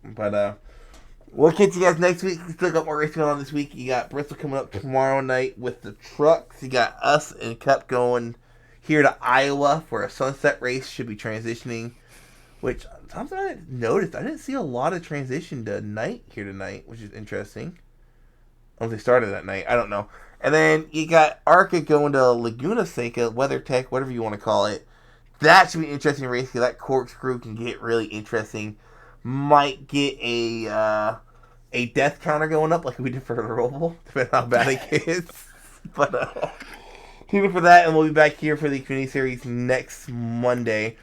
But we'll catch you guys next week. Still got more racing going on this week. You got Bristol coming up tomorrow night with the trucks. You got us and Cup going here to Iowa for a sunset race. Should be transitioning. Which something I noticed, I didn't see a lot of transition to night here tonight, which is interesting. Unless they started that night, I don't know. And then you got ARCA going to Laguna Seca, WeatherTech, whatever you want to call it. That should be an interesting race, because that corkscrew can get really interesting. Might get a death counter going up like we did for the Roval, depending on how bad it gets. But tune in for that, and we'll be back here for the Xfinity Series next Monday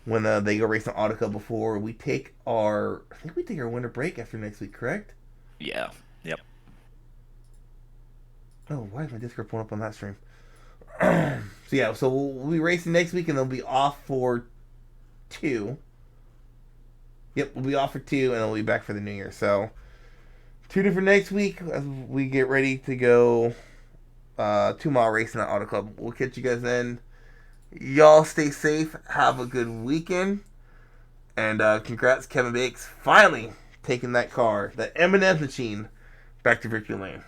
when they go race on Auto Club before we take our... I think we take our winter break after next week, correct? Yeah. Yep. Oh, why is my Discord pulling up on that stream? So we'll be racing next week, and they'll be off for 2. Yep, we'll be off for 2, and we'll be back for the New Year. So tune in for next week as we get ready to go 2-mile racing at Auto Club. We'll catch you guys then. Y'all stay safe. Have a good weekend. And congrats, Kevin Bakes, finally taking that car, that M&M machine, back to victory lane.